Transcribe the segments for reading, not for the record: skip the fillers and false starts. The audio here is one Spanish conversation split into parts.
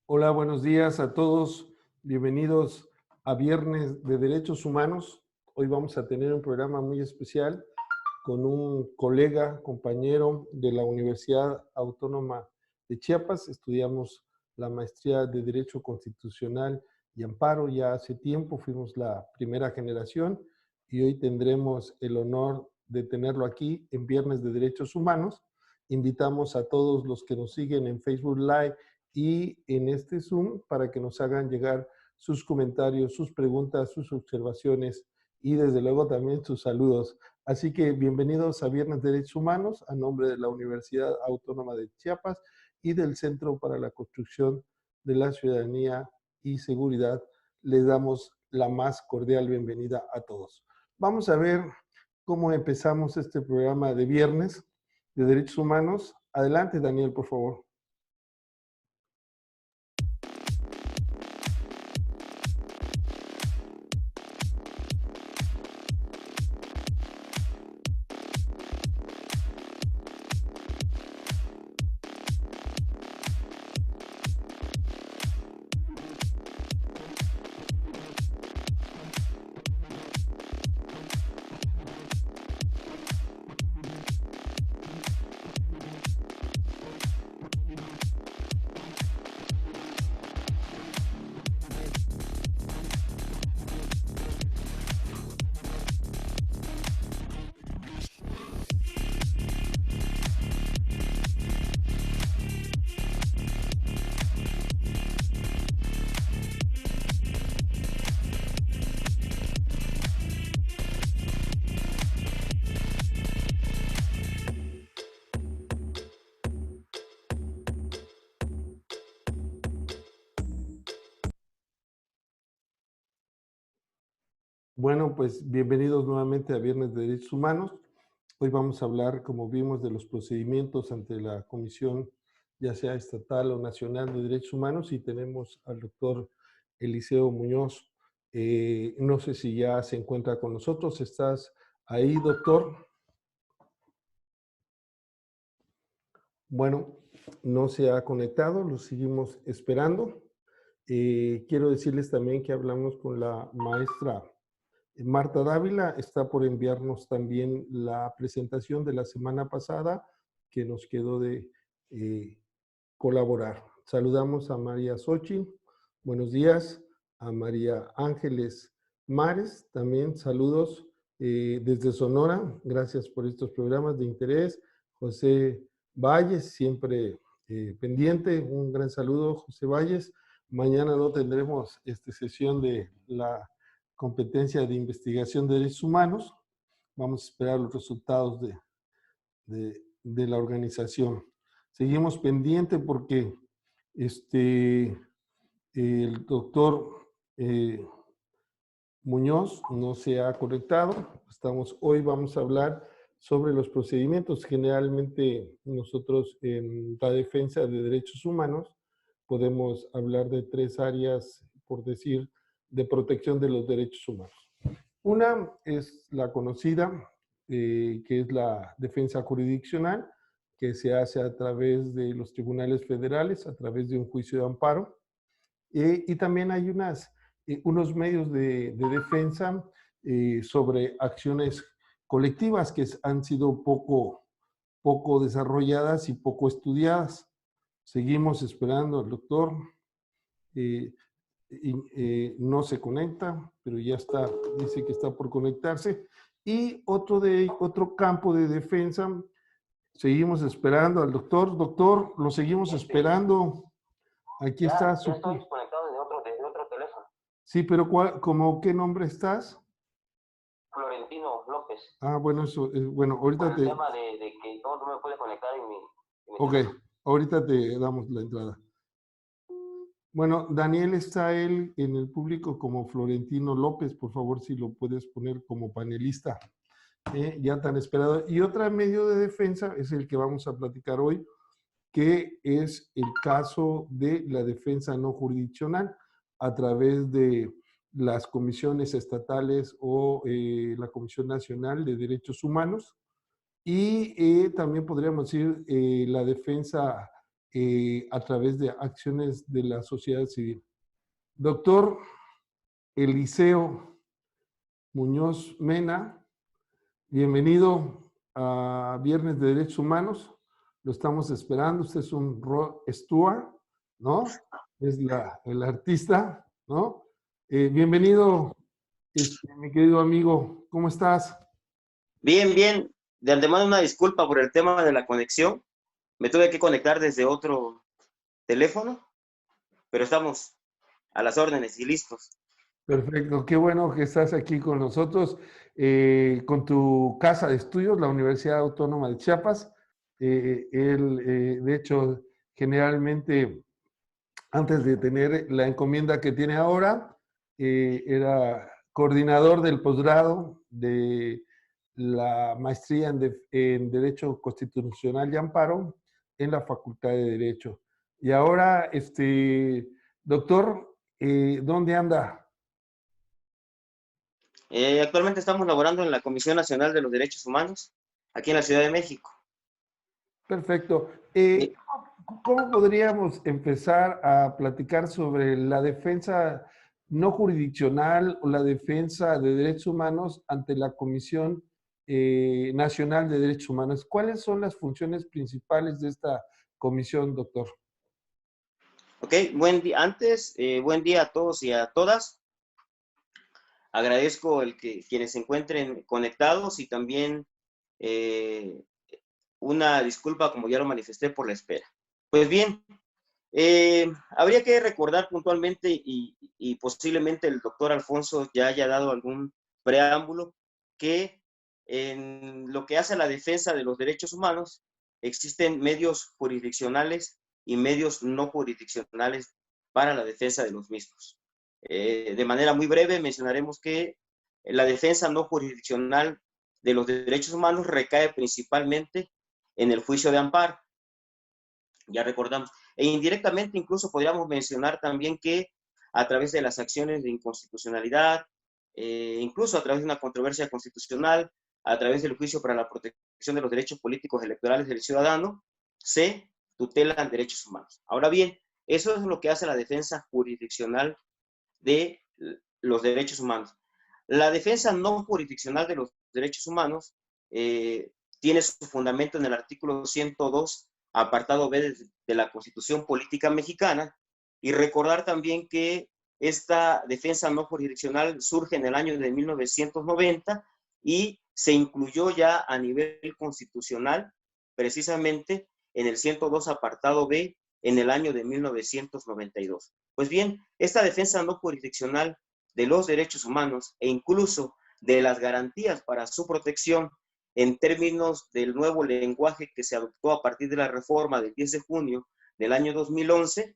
Hola, buenos días a todos. Bienvenidos a Viernes de Derechos Humanos. Hoy vamos a tener un programa muy especial con un colega, compañero de la Universidad Autónoma de Chiapas. Estudiamos la maestría de Derecho Constitucional y Amparo ya hace tiempo, fuimos la primera generación y hoy tendremos el honor de tenerlo aquí en Viernes de Derechos Humanos. Invitamos a todos los que nos siguen en Facebook Live y en este Zoom para que nos hagan llegar sus comentarios, sus preguntas, sus observaciones y desde luego también sus saludos. Así que bienvenidos a Viernes de Derechos Humanos a nombre de la Universidad Autónoma de Chiapas y del Centro para la Construcción de la Ciudadanía y Seguridad. Les damos la más cordial bienvenida a todos. Vamos a ver cómo empezamos este programa de Viernes de Derechos Humanos. Adelante, Daniel, por favor. Bueno, pues bienvenidos nuevamente a Viernes de Derechos Humanos. Hoy vamos a hablar, como vimos, de los procedimientos ante la Comisión, ya sea estatal o nacional de Derechos Humanos, y tenemos al doctor Eliseo Muñoz. No sé si ya se encuentra con nosotros. ¿Estás ahí, doctor? Bueno, no se ha conectado, lo seguimos esperando. Quiero decirles también que hablamos con la maestra Marta Dávila. Está por enviarnos también la presentación de la semana pasada que nos quedó de eh, colaborar. Saludamos a María Xochitl, buenos días, a María Ángeles Mares, también saludos desde Sonora, gracias por estos programas de interés. José Valles, siempre pendiente, un gran saludo, José Valles. Mañana no tendremos sesión de la competencia de investigación de derechos humanos. Vamos a esperar los resultados de la organización. Seguimos pendiente porque el doctor Muñoz no se ha conectado. Hoy vamos a hablar sobre los procedimientos. Generalmente nosotros en la defensa de derechos humanos podemos hablar de tres áreas, por decir, de protección de los derechos humanos. Una es la conocida, que es la defensa jurisdiccional, que se hace a través de los tribunales federales, a través de un juicio de amparo. Y también hay unos medios de defensa sobre acciones colectivas que han sido poco desarrolladas y poco estudiadas. Seguimos esperando al doctor. Eh, no se conecta, pero ya está, dice que está por conectarse. Y otro campo de defensa, seguimos esperando al doctor. Doctor, lo seguimos esperando. Aquí está Ya estoy conectado desde otro teléfono. Sí, pero ¿cómo qué nombre estás? Florentino López. Ah, bueno, eso, bueno, ahorita Por el tema de que no me puede conectar en mi Ok, teléfono. ahorita te damos la entrada. Bueno, Daniel está él en el público como Florentino López, por favor, si lo puedes poner como panelista, ya tan esperado. Y otro medio de defensa es el que vamos a platicar hoy, que es el caso de la defensa no jurisdiccional a través de las comisiones estatales o la Comisión Nacional de Derechos Humanos. Y también podríamos decir la defensa a través de acciones de la sociedad civil. Doctor Eliseo Muñoz Mena, bienvenido a Viernes de Derechos Humanos. Lo estamos esperando. Usted es un Rod Stewart, ¿no? Es el artista, ¿no? Bienvenido, mi querido amigo. ¿Cómo estás? Bien, bien. De antemano una disculpa por el tema de la conexión. Me tuve que conectar desde otro teléfono, pero estamos a las órdenes y listos. Perfecto, qué bueno que estás aquí con nosotros, con tu casa de estudios, la Universidad Autónoma de Chiapas. De hecho, generalmente, antes de tener la encomienda que tiene ahora, era coordinador del posgrado de la maestría en Derecho Constitucional y Amparo en la Facultad de Derecho. Y ahora, doctor, ¿dónde anda? Actualmente estamos laborando en la Comisión Nacional de los Derechos Humanos, aquí en la Ciudad de México. Perfecto. ¿Cómo podríamos empezar a platicar sobre la defensa no jurisdiccional o la defensa de derechos humanos ante la Comisión Nacional de Derechos Humanos? ¿Cuáles son las funciones principales de esta comisión, doctor? Ok, buen día. Buen día a todos y a todas. Agradezco quienes se encuentren conectados y también una disculpa, como ya lo manifesté, por la espera. Pues bien, habría que recordar puntualmente y posiblemente el doctor Alfonso ya haya dado algún preámbulo que en lo que hace a la defensa de los derechos humanos existen medios jurisdiccionales y medios no jurisdiccionales para la defensa de los mismos. De manera muy breve mencionaremos que la defensa no jurisdiccional de los derechos humanos recae principalmente en el juicio de amparo. Ya recordamos. E indirectamente incluso podríamos mencionar también que a través de las acciones de inconstitucionalidad, incluso a través de una controversia constitucional, a través del juicio para la protección de los derechos políticos electorales del ciudadano, se tutelan derechos humanos. Ahora bien, eso es lo que hace la defensa jurisdiccional de los derechos humanos. La defensa no jurisdiccional de los derechos humanos tiene su fundamento en el artículo 102, apartado B de la Constitución Política Mexicana, y recordar también que esta defensa no jurisdiccional surge en el año de 1990 y se incluyó ya a nivel constitucional precisamente en el 102 apartado B en el año de 1992. Pues bien, esta defensa no jurisdiccional de los derechos humanos e incluso de las garantías para su protección en términos del nuevo lenguaje que se adoptó a partir de la reforma del 10 de junio del año 2011,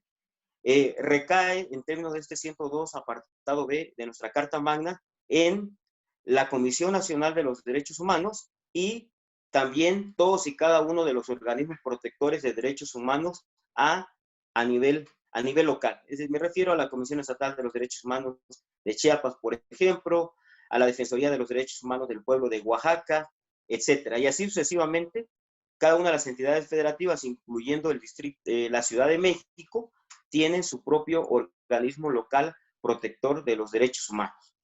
recae en términos de este 102 apartado B de nuestra Carta Magna en la Comisión Nacional de los Derechos Humanos y también todos y cada uno de los organismos protectores de derechos humanos a nivel local. Es decir, me refiero a la Comisión Estatal de los Derechos Humanos de Chiapas, por ejemplo, a la Defensoría de los Derechos Humanos del Pueblo de Oaxaca, etcétera. Y así sucesivamente, cada una de las entidades federativas, incluyendo la Ciudad de México, tienen su propio organismo local protector de los derechos humanos.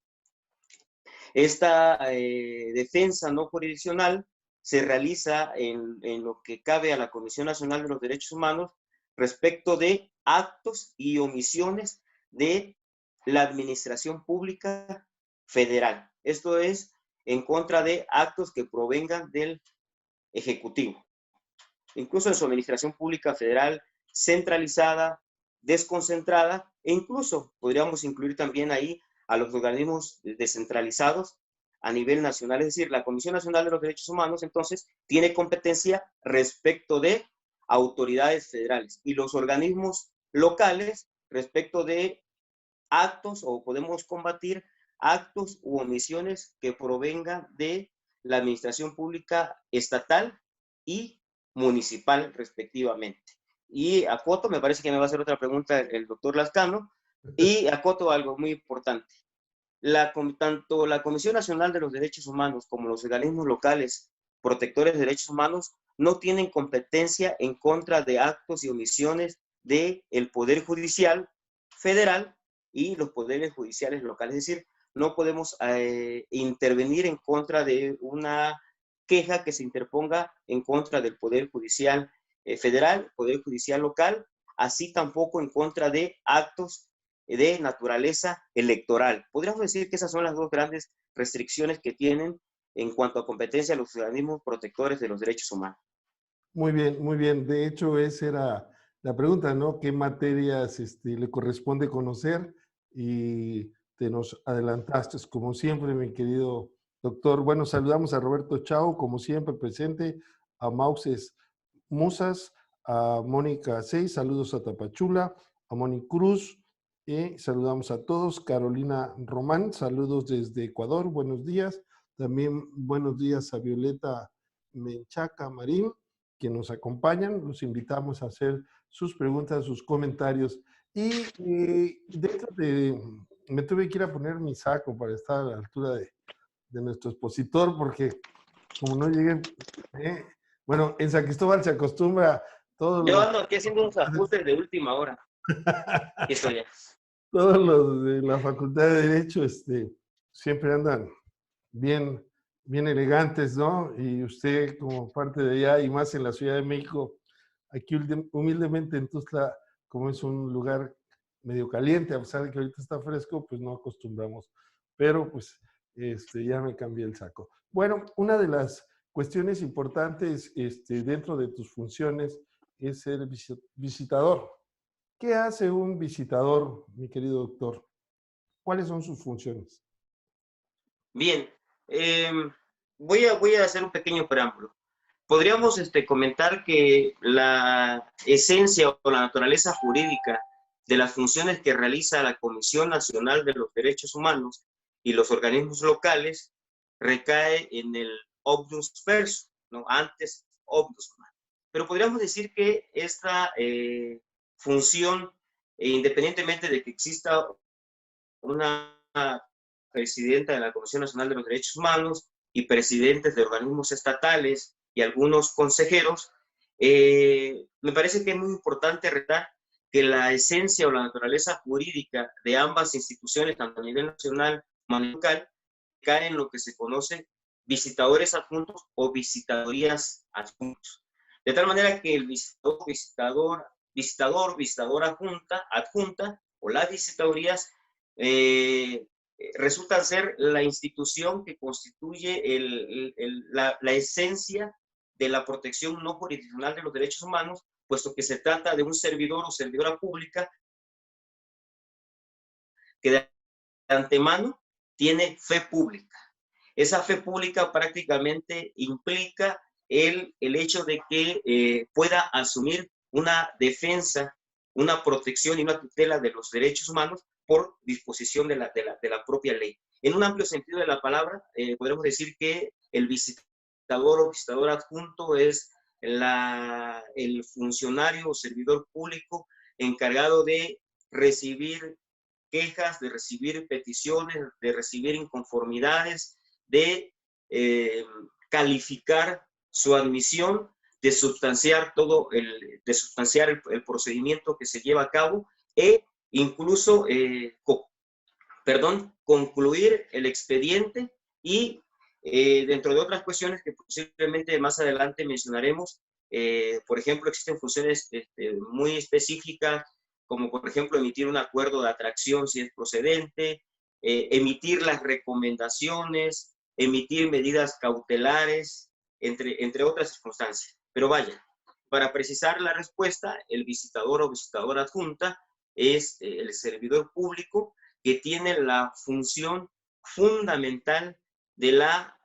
Esta defensa no jurisdiccional se realiza en lo que cabe a la Comisión Nacional de los Derechos Humanos respecto de actos y omisiones de la administración pública federal. Esto es en contra de actos que provengan del Ejecutivo. Incluso en su administración pública federal centralizada, desconcentrada, e incluso podríamos incluir también ahí a los organismos descentralizados a nivel nacional. Es decir, la Comisión Nacional de los Derechos Humanos, entonces, tiene competencia respecto de autoridades federales y los organismos locales respecto de actos, o podemos combatir actos u omisiones que provengan de la administración pública estatal y municipal respectivamente. Y acoto, me parece que me va a hacer otra pregunta el doctor Lascano, y acoto algo muy importante. Tanto la Comisión Nacional de los Derechos Humanos como los organismos locales protectores de derechos humanos no tienen competencia en contra de actos y omisiones del Poder Judicial federal y los poderes judiciales locales. Es decir, no podemos intervenir en contra de una queja que se interponga en contra del Poder Judicial federal, Poder Judicial local, así tampoco en contra de actos de naturaleza electoral. Podríamos decir que esas son las dos grandes restricciones que tienen en cuanto a competencia los organismos protectores de los derechos humanos. Muy bien, muy bien. De hecho, esa era la pregunta, ¿no? ¿Qué materias le corresponde conocer? Y te nos adelantaste, como siempre, mi querido doctor. Bueno, saludamos a Roberto Chao, como siempre, presente, a Mauses Musas, a Mónica Seis, saludos a Tapachula, a Moni Cruz, y saludamos a todos. Carolina Román, saludos desde Ecuador, buenos días. También buenos días a Violeta Menchaca Marín, que nos acompañan. Los invitamos a hacer sus preguntas, sus comentarios. Y dentro de, me tuve que ir a poner mi saco para estar a la altura de nuestro expositor, porque como no llegué, bueno, en San Cristóbal se acostumbra todos Yo los, ando aquí haciendo unos ajustes de última hora. Eso ya. todos los de la Facultad de Derecho siempre andan bien, bien elegantes, ¿no? Y usted como parte de allá y más en la Ciudad de México, aquí humildemente en Tuxtla, como es un lugar medio caliente, a pesar de que ahorita está fresco, pues no acostumbramos. Pero pues ya me cambié el saco. Bueno, una de las cuestiones importantes dentro de tus funciones es ser visitador. ¿Qué hace un visitador, mi querido doctor? ¿Cuáles son sus funciones? Bien, voy a hacer un pequeño preámbulo. Podríamos comentar que la esencia o la naturaleza jurídica de las funciones que realiza la Comisión Nacional de los Derechos Humanos y los organismos locales recae en el obdus pers, ¿no? Antes obdus. Pero podríamos decir que esta función, independientemente de que exista una presidenta de la Comisión Nacional de los Derechos Humanos y presidentes de organismos estatales y algunos consejeros, me parece que es muy importante resaltar que la esencia o la naturaleza jurídica de ambas instituciones, tanto a nivel nacional como a nivel local, cae en lo que se conoce visitadores adjuntos o visitadorías adjuntos. De tal manera que el visitadora adjunta o las visitadorías resultan ser la institución que constituye la esencia de la protección no jurisdiccional de los derechos humanos, puesto que se trata de un servidor o servidora pública que de antemano tiene fe pública. Esa fe pública prácticamente implica el hecho de que pueda asumir una defensa, una protección y una tutela de los derechos humanos por disposición de la propia ley. En un amplio sentido de la palabra, podremos decir que el visitador o visitador adjunto es el funcionario o servidor público encargado de recibir quejas, de recibir peticiones, de recibir inconformidades, de calificar su admisión, de sustanciar el procedimiento que se lleva a cabo e incluso concluir el expediente y dentro de otras cuestiones que posiblemente más adelante mencionaremos, por ejemplo, existen funciones muy específicas, como por ejemplo emitir un acuerdo de atracción si es procedente, emitir las recomendaciones, emitir medidas cautelares, entre otras circunstancias. Pero vaya, para precisar la respuesta, el visitador o visitadora adjunta es el servidor público que tiene la función fundamental de la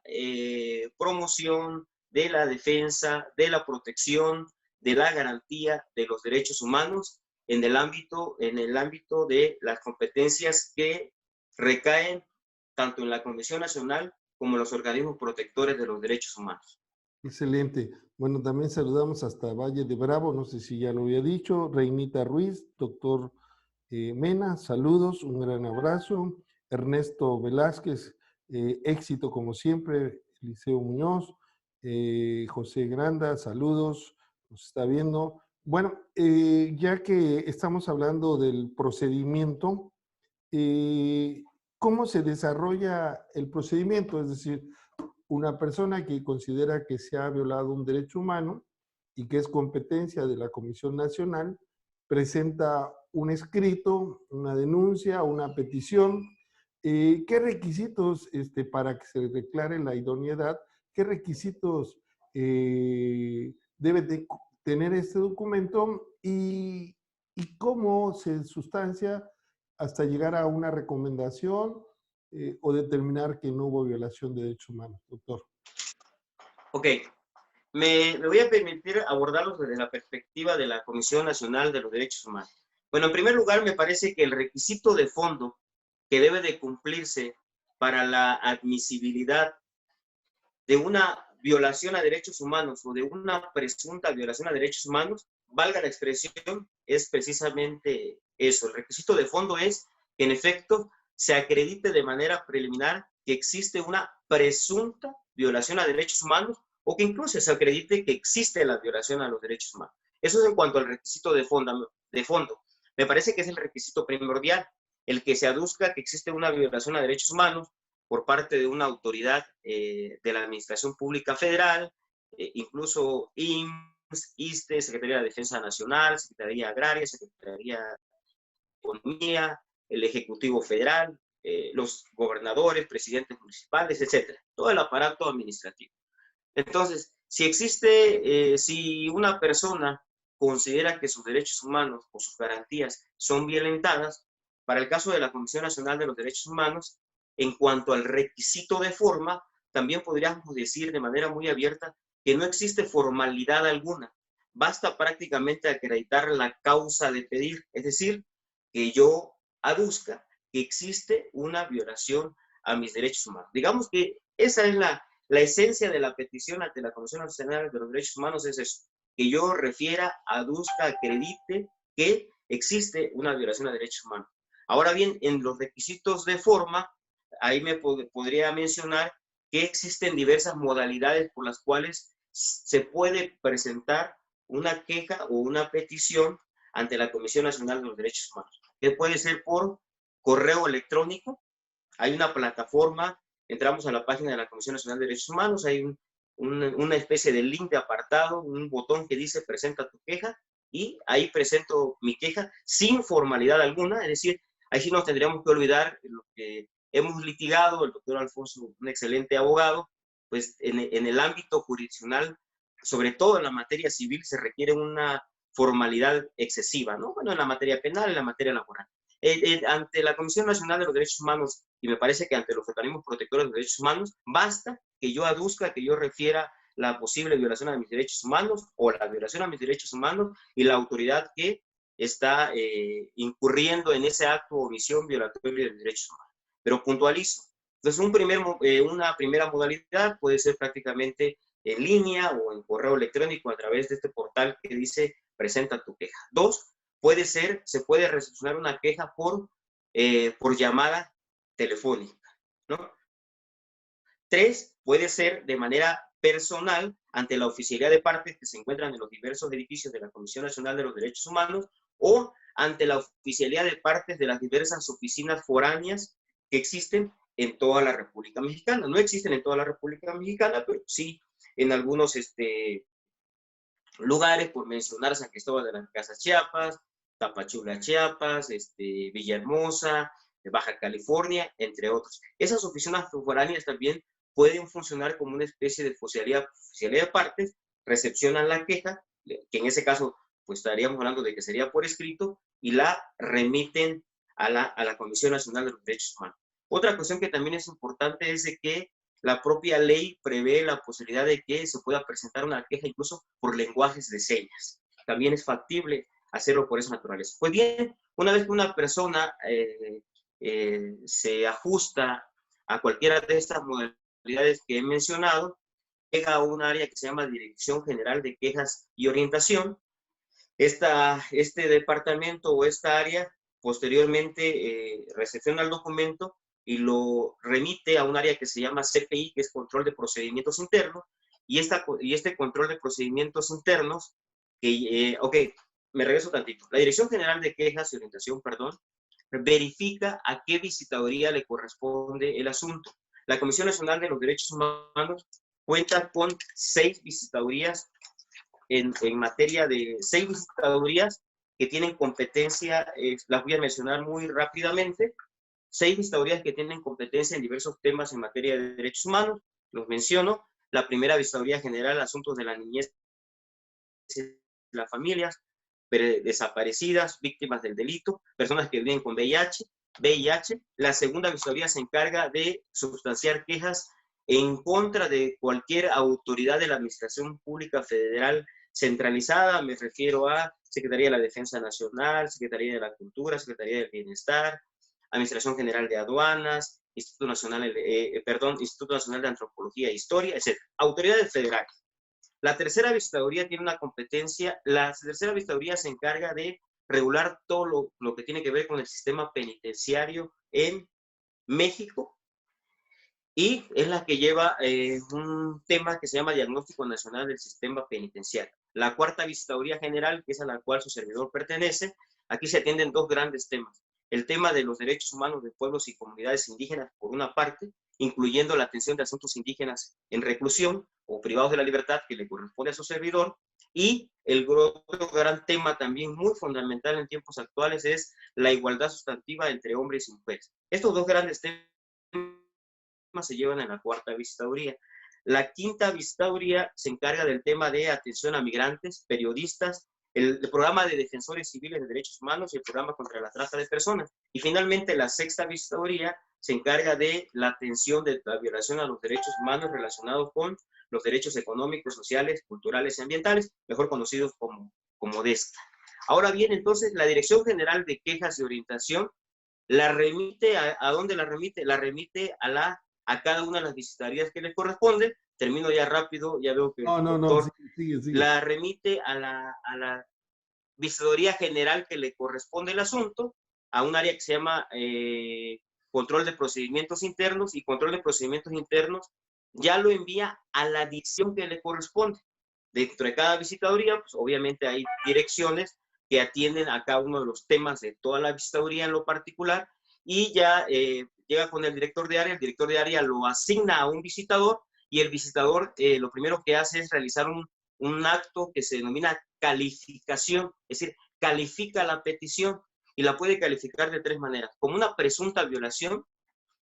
promoción, de la defensa, de la protección, de la garantía de los derechos humanos en el ámbito de las competencias que recaen tanto en la Comisión Nacional como en los organismos protectores de los derechos humanos. Excelente. Bueno, también saludamos hasta Valle de Bravo, no sé si ya lo había dicho, Reinita Ruiz, doctor Mena, saludos, un gran abrazo. Ernesto Velázquez, éxito como siempre, Eliseo Muñoz, José Granda, saludos, nos está viendo. Bueno, ya que estamos hablando del procedimiento, ¿cómo se desarrolla el procedimiento? Es decir, una persona que considera que se ha violado un derecho humano y que es competencia de la Comisión Nacional, presenta un escrito, una denuncia, una petición. ¿Qué requisitos para que se declare la idoneidad? ¿Qué requisitos debe de tener este documento y cómo se sustancia hasta llegar a una recomendación o determinar que no hubo violación de derechos humanos, doctor? Ok, me voy a permitir abordarlos desde la perspectiva de la Comisión Nacional de los Derechos Humanos. Bueno, en primer lugar, me parece que el requisito de fondo que debe de cumplirse para la admisibilidad de una violación a derechos humanos o de una presunta violación a derechos humanos, valga la expresión, es precisamente eso. El requisito de fondo es que en efecto se acredite de manera preliminar que existe una presunta violación a derechos humanos o que incluso se acredite que existe la violación a los derechos humanos. Eso es en cuanto al requisito de fondo. Me parece que es el requisito primordial, el que se aduzca que existe una violación a derechos humanos por parte de una autoridad de la Administración Pública Federal, incluso IMSS, ISSSTE, Secretaría de Defensa Nacional, Secretaría Agraria, Secretaría de Economía, el Ejecutivo Federal, los gobernadores, presidentes municipales, etcétera, todo el aparato administrativo. Entonces, si una persona considera que sus derechos humanos o sus garantías son violentadas, para el caso de la Comisión Nacional de los Derechos Humanos, en cuanto al requisito de forma, también podríamos decir de manera muy abierta que no existe formalidad alguna. Basta prácticamente acreditar la causa de pedir, es decir, que yo aduzca que existe una violación a mis derechos humanos. Digamos que esa es la esencia de la petición ante la Comisión Nacional de los Derechos Humanos, es eso, que yo refiera, aduzca, acredite que existe una violación a derechos humanos. Ahora bien, en los requisitos de forma, ahí me podría mencionar que existen diversas modalidades por las cuales se puede presentar una queja o una petición ante la Comisión Nacional de los Derechos Humanos, que puede ser por correo electrónico. Hay una plataforma, entramos a la página de la Comisión Nacional de Derechos Humanos, hay una especie de link de apartado, un botón que dice presenta tu queja, y ahí presento mi queja sin formalidad alguna, es decir, ahí sí nos tendríamos que olvidar lo que hemos litigado, el doctor Alfonso, un excelente abogado, pues en el ámbito jurisdiccional, sobre todo en la materia civil, se requiere una formalidad excesiva, ¿no? Bueno, en la materia penal, en la materia laboral. Ante la Comisión Nacional de los Derechos Humanos, y me parece que ante los organismos protectores de los derechos humanos, basta que yo aduzca, que yo refiera la posible violación a mis derechos humanos o la violación a mis derechos humanos y la autoridad que está incurriendo en ese acto o omisión violatoria de derechos humanos. Pero puntualizo. Entonces, una primera modalidad puede ser prácticamente en línea o en correo electrónico a través de este portal que dice presenta tu queja. 2, se puede recepcionar una queja por llamada telefónica, ¿no? 3, puede ser de manera personal ante la oficialía de partes que se encuentran en los diversos edificios de la Comisión Nacional de los Derechos Humanos o ante la oficialía de partes de las diversas oficinas foráneas que existen en toda la República Mexicana. No existen en toda la República Mexicana, pero sí en algunos lugares, por mencionar San Cristóbal de las Casas Chiapas, Tapachula Chiapas, Villahermosa, Baja California, entre otros. Esas oficinas foráneas también pueden funcionar como una especie de oficialía de partes, recepcionan la queja, que en ese caso pues estaríamos hablando de que sería por escrito, y la remiten a la Comisión Nacional de los Derechos Humanos. Otra cuestión que también es importante es de que la propia ley prevé la posibilidad de que se pueda presentar una queja incluso por lenguajes de señas. También es factible hacerlo por esa naturaleza. Pues bien, una vez que una persona se ajusta a cualquiera de estas modalidades que he mencionado, llega a un área que se llama Dirección General de Quejas y Orientación. Este departamento o esta área posteriormente recepciona el documento y lo remite a un área que se llama CPI, que es Control de Procedimientos Internos, y este control de procedimientos internos, ok, me regreso tantito. La Dirección General de Quejas y Orientación, perdón, verifica a qué visitaduría le corresponde el asunto. La Comisión Nacional de los Derechos Humanos cuenta con 6 visitadurías en materia de 6 visitadurías que tienen competencia, las voy a mencionar muy rápidamente. 6 visitadurías que tienen competencia en diversos temas en materia de derechos humanos, los menciono. La primera Visitaduría General, Asuntos de la Niñez y las Familias, desaparecidas, víctimas del delito, personas que viven con VIH. La segunda Visitaduría se encarga de sustanciar quejas en contra de cualquier autoridad de la Administración Pública Federal centralizada. Me refiero a Secretaría de la Defensa Nacional, Secretaría de la Cultura, Secretaría del Bienestar, Administración General de Aduanas, Instituto Nacional de Antropología e Historia, etc. Autoridades federales. La tercera Visitaduría tiene una competencia, la tercera Visitaduría se encarga de regular todo lo que tiene que ver con el sistema penitenciario en México, y es la que lleva un tema que se llama Diagnóstico Nacional del Sistema Penitenciario. La cuarta Visitaduría General, que es a la cual su servidor pertenece, aquí se atienden 2 grandes temas. El tema de los derechos humanos de pueblos y comunidades indígenas, por una parte, incluyendo la atención de asuntos indígenas en reclusión o privados de la libertad, que le corresponde a su servidor, y el otro gran tema también muy fundamental en tiempos actuales es la igualdad sustantiva entre hombres y mujeres. Estos 2 grandes temas se llevan en la cuarta Visitaduría. La quinta Visitaduría se encarga del tema de atención a migrantes, periodistas, el programa de defensores civiles de derechos humanos y el programa contra la trata de personas. Y finalmente la sexta Visitaduría se encarga de la atención de la violación a los derechos humanos relacionados con los derechos económicos, sociales, culturales y ambientales, mejor conocidos como DESTA. Ahora bien, entonces, la Dirección General de Quejas y Orientación la remite, ¿a dónde la remite? La remite a cada una de las visitadurías que le corresponde. Termino ya rápido, ya veo que el doctor sigue. La remite a la Visitaduría General que le corresponde el asunto, a un área que se llama Control de Procedimientos Internos, y Control de Procedimientos Internos ya lo envía a la dirección que le corresponde. Dentro de cada visitaduría, pues obviamente hay direcciones que atienden a cada uno de los temas de toda la visitaduría en lo particular, y ya llega con el director de área lo asigna a un visitador, y el visitador lo primero que hace es realizar un acto que se denomina calificación, es decir, califica la petición, y la puede calificar de 3 maneras: como una presunta violación,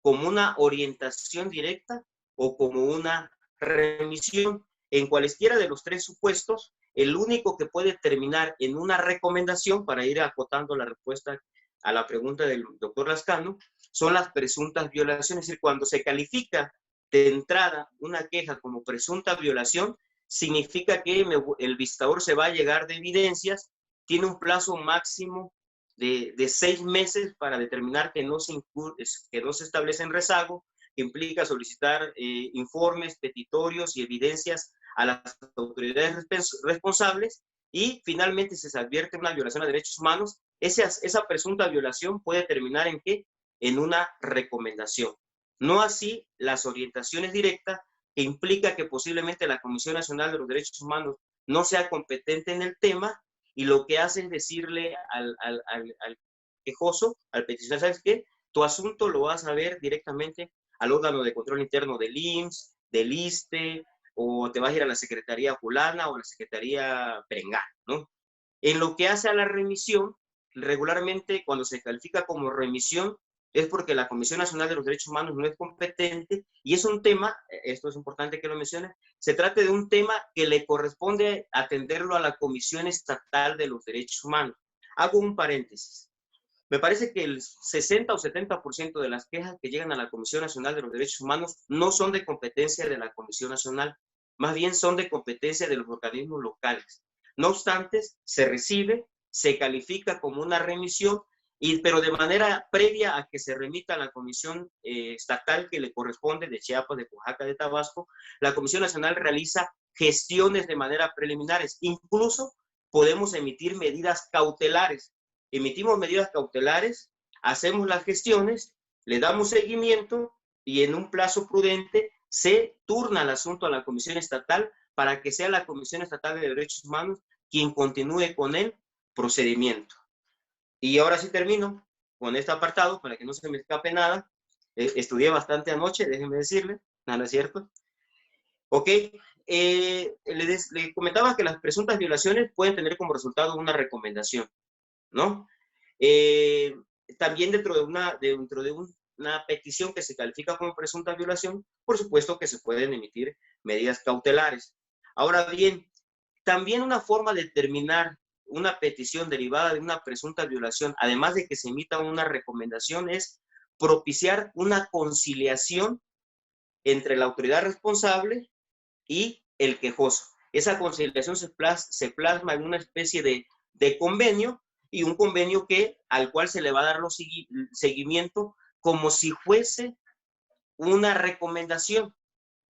como una orientación directa o como una remisión. En cualesquiera de los 3 supuestos, el único que puede terminar en una recomendación, para ir acotando la respuesta a la pregunta del doctor Lascano, son las presuntas violaciones. Es decir, cuando se califica de entrada una queja como presunta violación, significa que el visitador se va a llegar de evidencias, tiene un plazo máximo de 6 meses para determinar que no se establece en rezago, que implica solicitar informes, petitorios y evidencias a las autoridades responsables, y finalmente si se advierte una violación a derechos humanos, esa presunta violación puede terminar ¿en qué? En una recomendación. No así las orientaciones directas, que implica que posiblemente la Comisión Nacional de los Derechos Humanos no sea competente en el tema, y lo que hace es decirle al quejoso, al peticionario: ¿sabes qué? Tu asunto lo vas a ver directamente al órgano de control interno del IMSS, del ISSSTE, o te vas a ir a la Secretaría Fulana o a la Secretaría Perengana, ¿no? En lo que hace a la remisión, regularmente cuando se califica como remisión es porque la Comisión Nacional de los Derechos Humanos no es competente, y es un tema, esto es importante que lo mencione, se trata de un tema que le corresponde atenderlo a la Comisión Estatal de los Derechos Humanos. Hago un paréntesis. Me parece que el 60 o 70% de las quejas que llegan a la Comisión Nacional de los Derechos Humanos no son de competencia de la Comisión Nacional, más bien son de competencia de los organismos locales. No obstante, se recibe, se califica como una remisión, pero de manera previa a que se remita a la Comisión Estatal que le corresponde, de Chiapas, de Oaxaca, de Tabasco, la Comisión Nacional realiza gestiones de manera preliminares. Incluso podemos emitir medidas cautelares. Emitimos medidas cautelares, hacemos las gestiones, le damos seguimiento, y en un plazo prudente se turna el asunto a la Comisión Estatal para que sea la Comisión Estatal de Derechos Humanos quien continúe con el procedimiento. Y ahora sí termino con este apartado para que no se me escape nada. Estudié bastante anoche, déjenme decirle, ¿no es cierto? Ok, le comentaba que las presuntas violaciones pueden tener como resultado una recomendación, ¿no? También dentro de una petición que se califica como presunta violación, por supuesto que se pueden emitir medidas cautelares. Ahora bien, también una forma de determinar una petición derivada de una presunta violación, además de que se emita una recomendación, es propiciar una conciliación entre la autoridad responsable y el quejoso. Esa conciliación se plasma en una especie de convenio, y un convenio al cual se le va a dar seguimiento como si fuese una recomendación,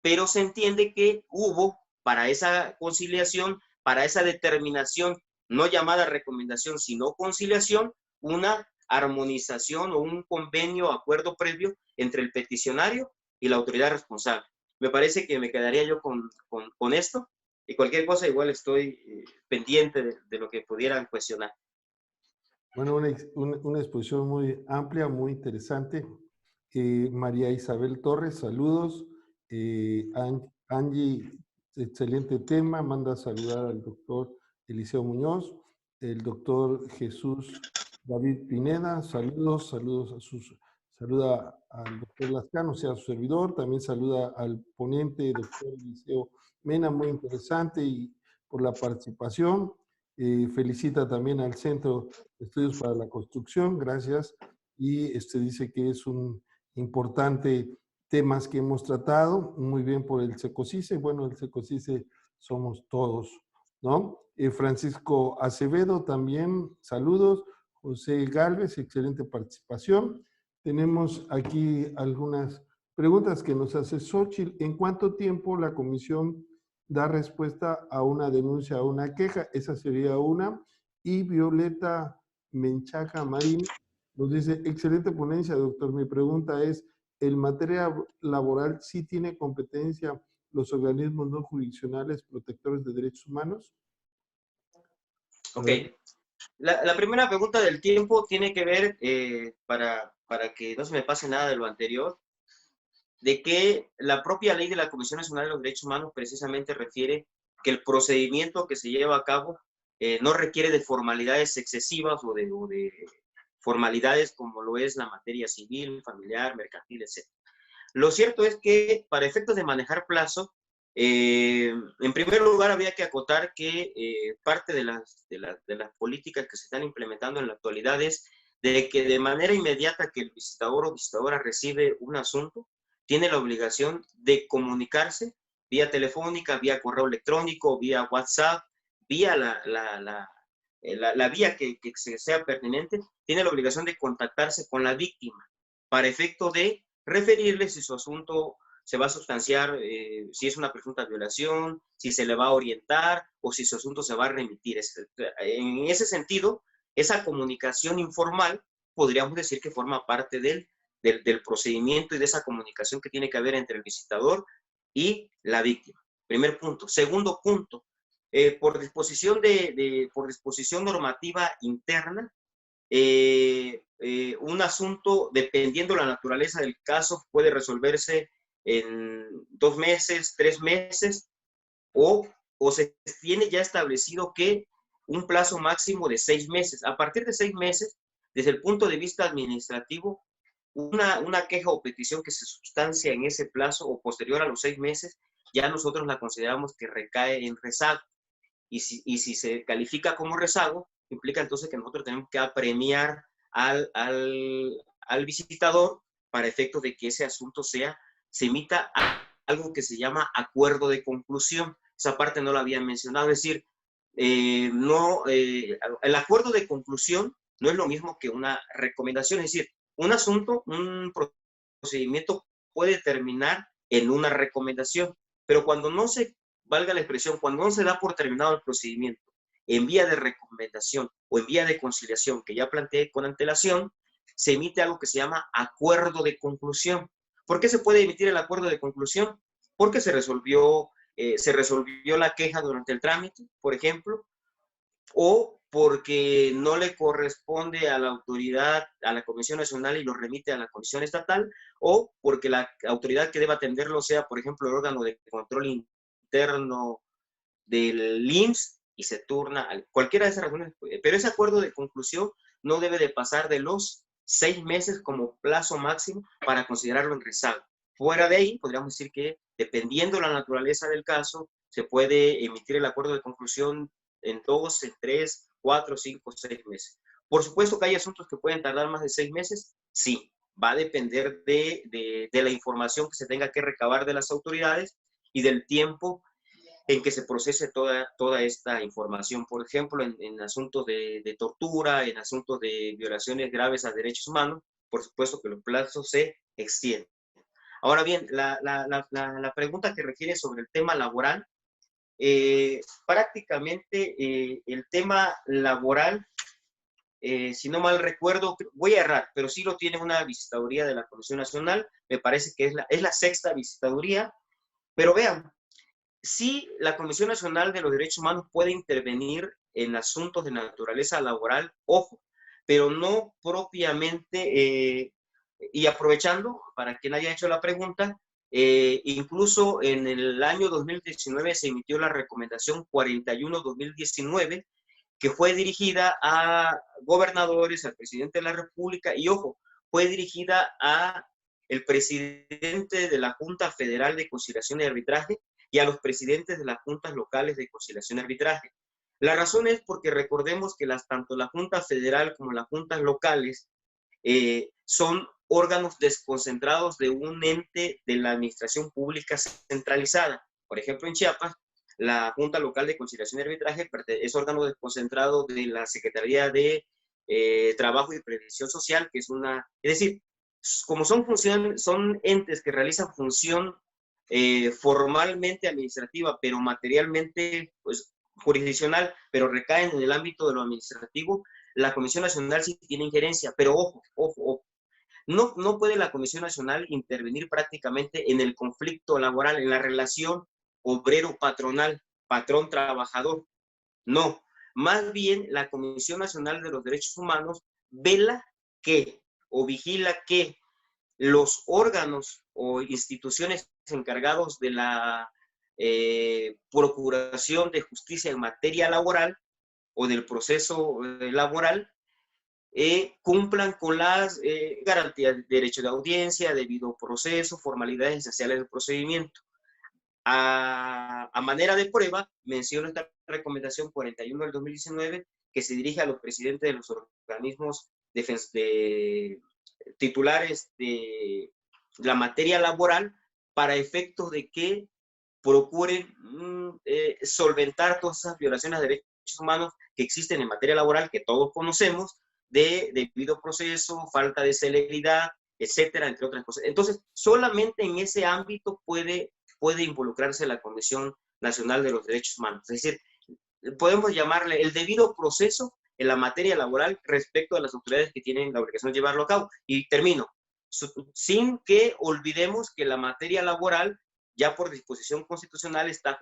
pero se entiende que hubo para esa conciliación, para esa determinación, no llamada recomendación, sino conciliación, una armonización o un convenio, acuerdo previo entre el peticionario y la autoridad responsable. Me parece que me quedaría yo con esto, y cualquier cosa igual estoy pendiente de lo que pudieran cuestionar. Bueno, una exposición muy amplia, muy interesante. María Isabel Torres, saludos. Angie, excelente tema, manda a saludar al doctor Eliseo Muñoz. El doctor Jesús David Pineda, saludos saluda al doctor Lascano, o sea, a su servidor. También saluda al ponente, doctor Eliseo Mena, muy interesante y por la participación. Felicita también al Centro de Estudios para la Construcción, gracias. Y dice que es un importante temas que hemos tratado, muy bien por el Secocice. Bueno, el Secocice somos todos, ¿no? Francisco Acevedo también, saludos. José Gálvez, excelente participación. Tenemos aquí algunas preguntas que nos hace Xochitl. ¿En cuánto tiempo la comisión da respuesta a una denuncia, a una queja? Esa sería una. Y Violeta Menchaca Marín nos dice, excelente ponencia, doctor. Mi pregunta es, ¿en materia laboral sí tiene competencia los organismos no jurisdiccionales protectores de derechos humanos? Ok. La primera pregunta del tiempo tiene que ver, para que no se me pase nada de lo anterior, de que la propia ley de la Comisión Nacional de los Derechos Humanos precisamente refiere que el procedimiento que se lleva a cabo no requiere de formalidades excesivas o de formalidades como lo es la materia civil, familiar, mercantil, etc. Lo cierto es que para efectos de manejar plazo, en primer lugar había que acotar que parte de las políticas que se están implementando en la actualidad es de que de manera inmediata que el visitador o visitadora recibe un asunto, tiene la obligación de comunicarse vía telefónica, vía correo electrónico, vía WhatsApp, vía la vía que sea pertinente, tiene la obligación de contactarse con la víctima para efecto de referirle si su asunto se va a sustanciar, si es una presunta violación, si se le va a orientar o si su asunto se va a remitir. En ese sentido, esa comunicación informal podríamos decir que forma parte del procedimiento y de esa comunicación que tiene que haber entre el visitador y la víctima. Primer punto. Segundo punto, por disposición normativa interna, un asunto, dependiendo de la naturaleza del caso, puede resolverse en 2 meses, 3 meses, o se tiene ya establecido que un plazo máximo de 6 meses. A partir de 6 meses, desde el punto de vista administrativo, una queja o petición que se sustancia en ese plazo o posterior a los 6 meses, ya nosotros la consideramos que recae en rezago. Y si se califica como rezago, implica entonces que nosotros tenemos que apremiar al visitador para efecto de que ese asunto se emita algo que se llama acuerdo de conclusión. Esa parte no la había mencionado, es decir, el acuerdo de conclusión no es lo mismo que una recomendación, es decir, un asunto, un procedimiento puede terminar en una recomendación, pero cuando no se, valga la expresión, cuando no se da por terminado el procedimiento en vía de recomendación o en vía de conciliación que ya planteé con antelación, se emite algo que se llama acuerdo de conclusión. ¿Por qué se puede emitir el acuerdo de conclusión? porque se resolvió la queja durante el trámite, por ejemplo, o porque no le corresponde a la autoridad, a la Comisión Nacional y lo remite a la Comisión Estatal, o porque la autoridad que deba atenderlo sea, por ejemplo, el órgano de control interno del IMSS y se turna a cualquiera de esas razones. Pero ese acuerdo de conclusión no debe de pasar de los 6 meses como plazo máximo para considerarlo en rezago. Fuera de ahí, podríamos decir que, dependiendo de la naturaleza del caso, se puede emitir el acuerdo de conclusión en 2, en 3, 4, 5, 6 meses. Por supuesto que hay asuntos que pueden tardar más de 6 meses, sí, va a depender de la información que se tenga que recabar de las autoridades y del tiempo en que se procese toda esta información. Por ejemplo, en asuntos de tortura, en asuntos de violaciones graves a derechos humanos, por supuesto que los plazos se extienden. Ahora bien, la pregunta que refiere sobre el tema laboral, prácticamente el tema laboral, si no mal recuerdo, voy a errar, pero sí lo tiene una visitaduría de la Comisión Nacional, me parece que es la sexta visitaduría, pero vean, sí, la Comisión Nacional de los Derechos Humanos puede intervenir en asuntos de naturaleza laboral, ojo, pero no propiamente, y aprovechando, para quien haya hecho la pregunta, incluso en el año 2019 se emitió la recomendación 41-2019, que fue dirigida a gobernadores, al presidente de la República, y ojo, fue dirigida a el presidente de la Junta Federal de Conciliación y Arbitraje y a los presidentes de las juntas locales de conciliación y arbitraje. La razón es porque recordemos que tanto la Junta Federal como las juntas locales son órganos desconcentrados de un ente de la administración pública centralizada. Por ejemplo, en Chiapas, la Junta Local de Conciliación y Arbitraje es órgano desconcentrado de la Secretaría de Trabajo y Previsión Social, que es es decir, como son entes que realizan función formalmente administrativa, pero materialmente pues, jurisdiccional, pero recaen en el ámbito de lo administrativo, la Comisión Nacional sí tiene injerencia, pero ojo, no puede la Comisión Nacional intervenir prácticamente en el conflicto laboral, en la relación obrero-patronal, patrón-trabajador. No, más bien la Comisión Nacional de los Derechos Humanos vela que o vigila que los órganos o instituciones encargados de la procuración de justicia en materia laboral o del proceso laboral cumplan con las garantías de derecho de audiencia, debido proceso, formalidades esenciales del procedimiento. A manera de prueba, menciono esta recomendación 41 del 2019 que se dirige a los presidentes de los organismos titulares de la materia laboral para efectos de que procuren solventar todas esas violaciones de derechos humanos que existen en materia laboral, que todos conocemos, de debido proceso, falta de celeridad, etcétera, entre otras cosas. Entonces, solamente en ese ámbito puede involucrarse la Comisión Nacional de los Derechos Humanos. Es decir, podemos llamarle el debido proceso en la materia laboral respecto a las autoridades que tienen la obligación de llevarlo a cabo. Y termino, sin que olvidemos que la materia laboral, ya por disposición constitucional, está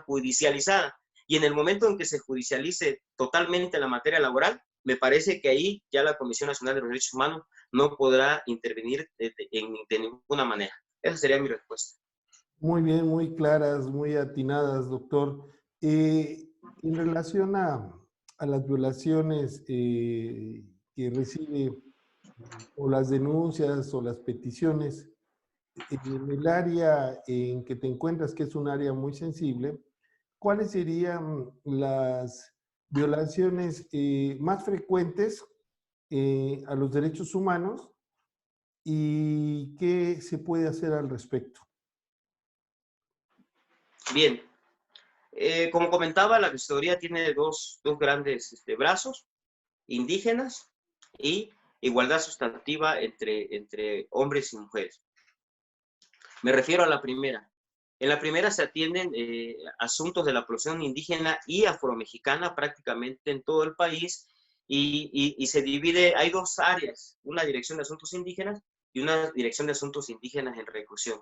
judicializada. Y en el momento en que se judicialice totalmente la materia laboral, me parece que ahí ya la Comisión Nacional de los Derechos Humanos no podrá intervenir de ninguna manera. Esa sería mi respuesta. Muy bien, muy claras, muy atinadas, doctor. En relación a las violaciones que recibe o las denuncias o las peticiones, en el área en que te encuentras, que es un área muy sensible, ¿cuáles serían las violaciones más frecuentes a los derechos humanos y qué se puede hacer al respecto? Bien, como comentaba, la visitaduría tiene dos grandes brazos, indígenas y igualdad sustantiva entre hombres y mujeres. Me refiero a la primera. En la primera se atienden asuntos de la población indígena y afromexicana prácticamente en todo el país y se divide, hay dos áreas, una dirección de asuntos indígenas y una dirección de asuntos indígenas en reclusión.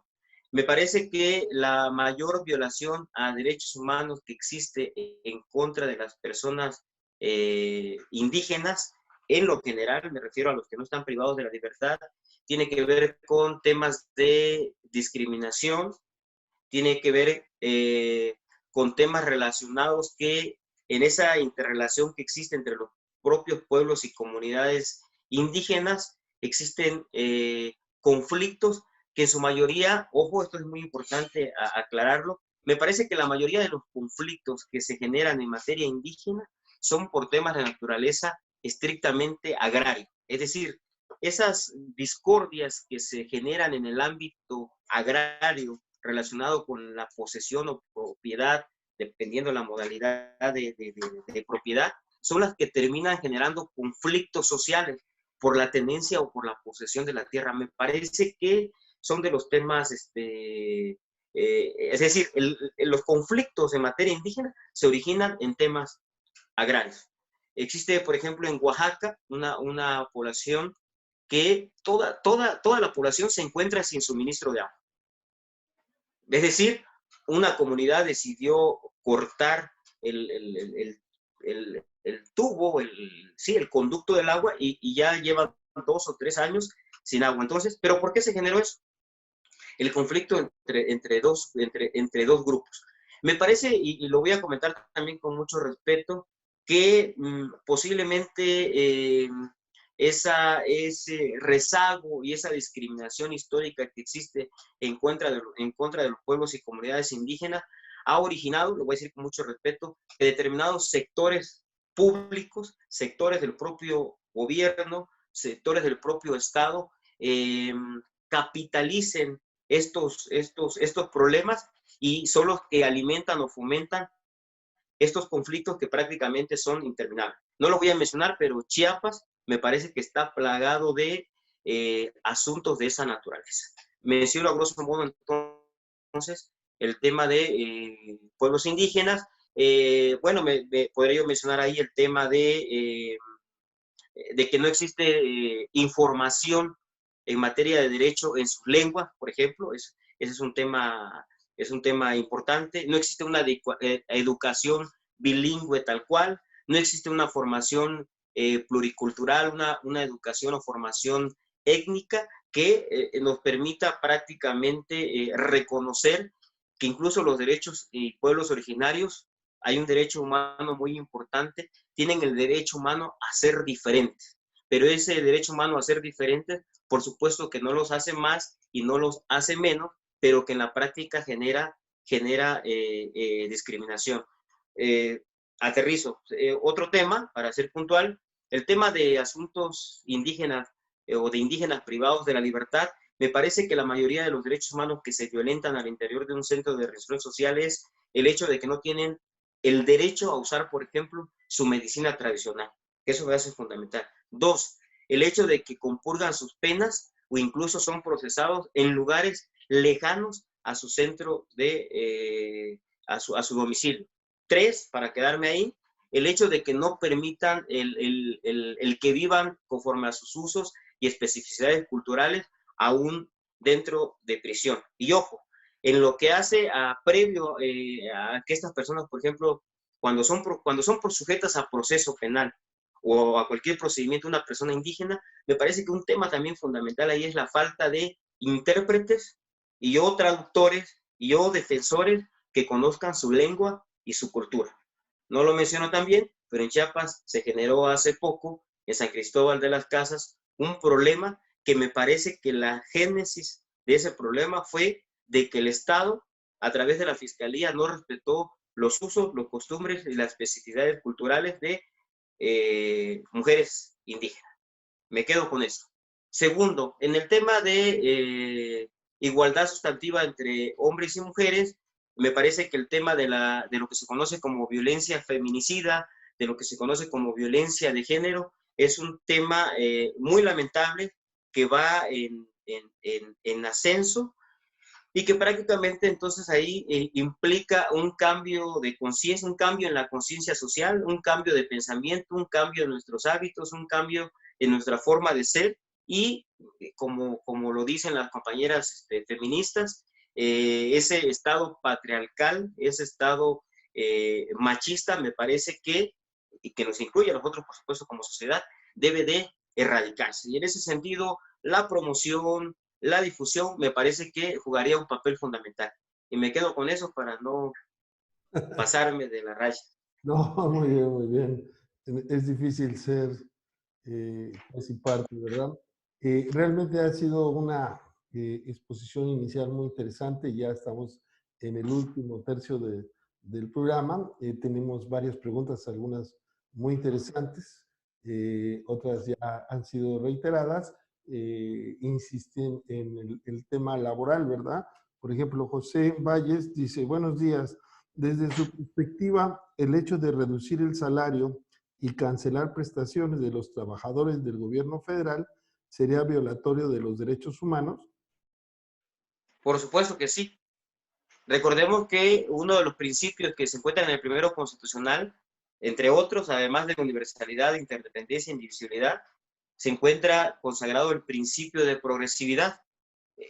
Me parece que la mayor violación a derechos humanos que existe en contra de las personas indígenas, en lo general, me refiero a los que no están privados de la libertad, tiene que ver con temas de discriminación, tiene que ver con temas relacionados que en esa interrelación que existe entre los propios pueblos y comunidades indígenas, existen conflictos que en su mayoría, ojo, esto es muy importante aclararlo, me parece que la mayoría de los conflictos que se generan en materia indígena son por temas de naturaleza estrictamente agrario. Es decir, esas discordias que se generan en el ámbito agrario relacionado con la posesión o propiedad, dependiendo de la modalidad de propiedad, son las que terminan generando conflictos sociales por la tenencia o por la posesión de la tierra. Me parece que son de los temas, es decir, los conflictos en materia indígena se originan en temas agrarios. Existe, por ejemplo, en Oaxaca una población que toda la población se encuentra sin suministro de agua. Es decir, una comunidad decidió cortar el tubo, el conducto del agua y ya lleva 2 o 3 años sin agua. Entonces, ¿pero por qué se generó eso? El conflicto entre dos grupos. Me parece, y lo voy a comentar también con mucho respeto, que posiblemente ese rezago y esa discriminación histórica que existe en contra de los pueblos y comunidades indígenas ha originado, lo voy a decir con mucho respeto, que determinados sectores públicos, sectores del propio gobierno, sectores del propio Estado, capitalicen estos problemas y son los que alimentan o fomentan estos conflictos que prácticamente son interminables. No los voy a mencionar, pero Chiapas me parece que está plagado de asuntos de esa naturaleza. Menciono a grosso modo entonces el tema de pueblos indígenas. Bueno, podría yo mencionar ahí el tema de que no existe información en materia de derecho en sus lenguas, por ejemplo. Ese es un tema importante. No existe una educación bilingüe tal cual, no existe una formación pluricultural, una educación o formación étnica que nos permita prácticamente reconocer que incluso los derechos y pueblos originarios, hay un derecho humano muy importante, tienen el derecho humano a ser diferentes, pero ese derecho humano a ser diferentes, por supuesto que no los hace más y no los hace menos, pero que en la práctica genera discriminación. Aterrizo. Otro tema, para ser puntual, el tema de asuntos indígenas o de indígenas privados de la libertad. Me parece que la mayoría de los derechos humanos que se violentan al interior de un centro de reinserción social es el hecho de que no tienen el derecho a usar, por ejemplo, su medicina tradicional, que eso me hace fundamental. 2, el hecho de que compurgan sus penas o incluso son procesados en lugares lejanos a su centro a su domicilio. 3, para quedarme ahí, el hecho de que no permitan el que vivan conforme a sus usos y especificidades culturales aún dentro de prisión. Y ojo, en lo que hace previo a que estas personas, por ejemplo, cuando son sujetas a proceso penal o a cualquier procedimiento de una persona indígena, me parece que un tema también fundamental ahí es la falta de intérpretes y o traductores y o defensores que conozcan su lengua y su cultura. No lo menciono también, pero en Chiapas se generó hace poco, en San Cristóbal de las Casas, un problema que me parece que la génesis de ese problema fue de que el Estado, a través de la Fiscalía, no respetó los usos, los costumbres y las especificidades culturales de mujeres indígenas. Me quedo con eso. Segundo, en el tema de igualdad sustantiva entre hombres y mujeres, me parece que el tema de lo que se conoce como violencia feminicida, de lo que se conoce como violencia de género, es un tema muy lamentable que va en ascenso y que prácticamente entonces ahí implica un cambio de conciencia, un cambio en la conciencia social, un cambio de pensamiento, un cambio en nuestros hábitos, un cambio en nuestra forma de ser y como lo dicen las compañeras feministas, ese Estado patriarcal, ese Estado machista, me parece que, y que nos incluye a nosotros, por supuesto, como sociedad, debe de erradicarse. Y en ese sentido, la promoción, la difusión, me parece que jugaría un papel fundamental. Y me quedo con eso para no pasarme de la raya. No, muy bien, muy bien. Es difícil ser casi parte, ¿verdad? Realmente ha sido una exposición inicial muy interesante. Ya estamos en el último tercio del programa. Tenemos varias preguntas, algunas muy interesantes, otras ya han sido reiteradas. Insisten en el tema laboral, ¿verdad? Por ejemplo, José Valles dice, buenos días. Desde su perspectiva, el hecho de reducir el salario y cancelar prestaciones de los trabajadores del gobierno federal sería violatorio de los derechos humanos. Por supuesto que sí. Recordemos que uno de los principios que se encuentran en el primero constitucional, entre otros, además de la universalidad, interdependencia e indivisibilidad, se encuentra consagrado el principio de progresividad.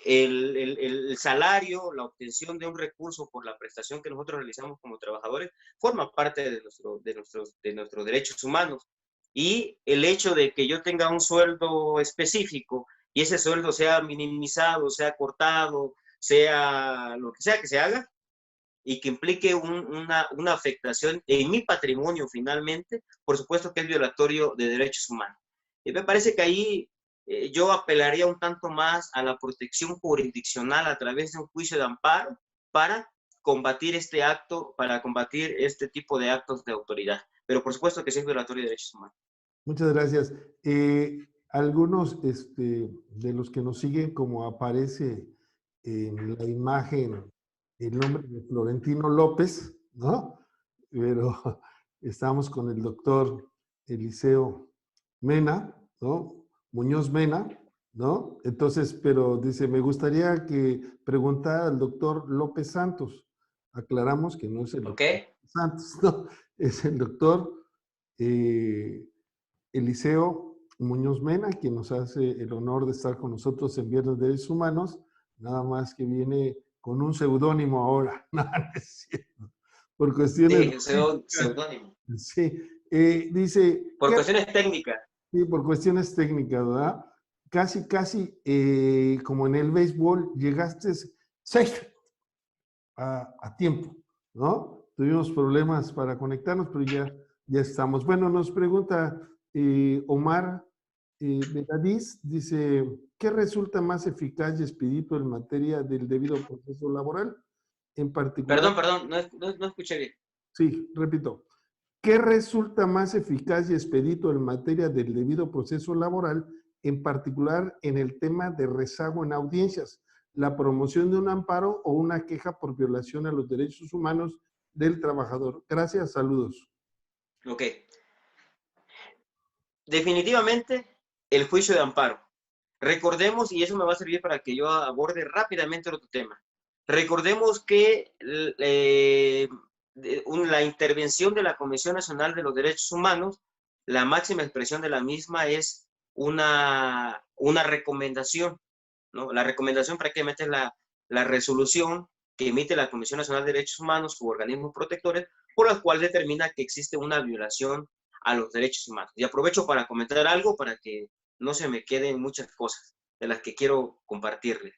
El salario, la obtención de un recurso por la prestación que nosotros realizamos como trabajadores, forma parte de nuestros derechos humanos. Y el hecho de que yo tenga un sueldo específico y ese sueldo sea minimizado, sea cortado, sea lo que se haga, y que implique una afectación en mi patrimonio finalmente, por supuesto que es violatorio de derechos humanos. Y me parece que ahí yo apelaría un tanto más a la protección jurisdiccional a través de un juicio de amparo para combatir este acto, para combatir este tipo de actos de autoridad. Pero por supuesto que sí es violatorio de derechos humanos. Muchas gracias. Algunos de los que nos siguen, como aparece en la imagen el nombre de Florentino López, ¿no? Pero estamos con el doctor Eliseo Mena, ¿no? Muñoz Mena, ¿no? Entonces, pero dice, me gustaría que preguntara al doctor López Santos. Aclaramos que no es el doctor Santos, ¿no? Es el doctor Eliseo Muñoz Mena, quien nos hace el honor de estar con nosotros en Viernes de Derechos Humanos, nada más que viene con un seudónimo ahora. No, no es cierto. Por cuestiones... Sí, seudónimo. Sí, dice... Por cuestiones técnicas. Sí, por cuestiones técnicas, ¿verdad? Casi, como en el béisbol, llegaste safe a tiempo, ¿no? Tuvimos problemas para conectarnos, pero ya estamos. Bueno, nos pregunta Omar Benadiz, dice, ¿qué resulta más eficaz y expedito en materia del debido proceso laboral? En particular... Perdón, no escuché bien. Sí, repito. ¿Qué resulta más eficaz y expedito en materia del debido proceso laboral, en particular en el tema de rezago en audiencias, la promoción de un amparo o una queja por violación a los derechos humanos del trabajador? Gracias, saludos. Ok. Definitivamente, el juicio de amparo. Recordemos, y eso me va a servir para que yo aborde rápidamente otro tema. Recordemos que la intervención de la Comisión Nacional de los Derechos Humanos, la máxima expresión de la misma es una recomendación, ¿no? La recomendación prácticamente es la resolución que emite la Comisión Nacional de Derechos Humanos, su organismos protectores, por la cual determina que existe una violación a los derechos humanos. Y aprovecho para comentar algo para que no se me queden muchas cosas de las que quiero compartirles.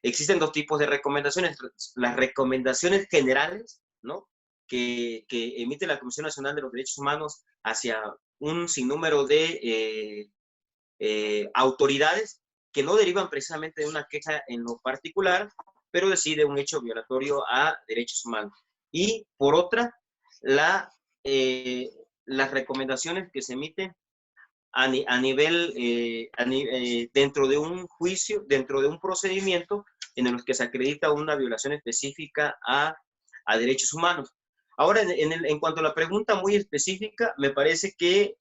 Existen dos tipos de recomendaciones. Las recomendaciones generales, ¿no?, que emite la Comisión Nacional de los Derechos Humanos hacia un sinnúmero de autoridades que no derivan precisamente de una queja en lo particular, pero sí de un hecho violatorio a derechos humanos. Y por otra, las recomendaciones que se emiten dentro de un juicio, dentro de un procedimiento en el que se acredita una violación específica a derechos humanos. Ahora, en cuanto a la pregunta muy específica, me parece que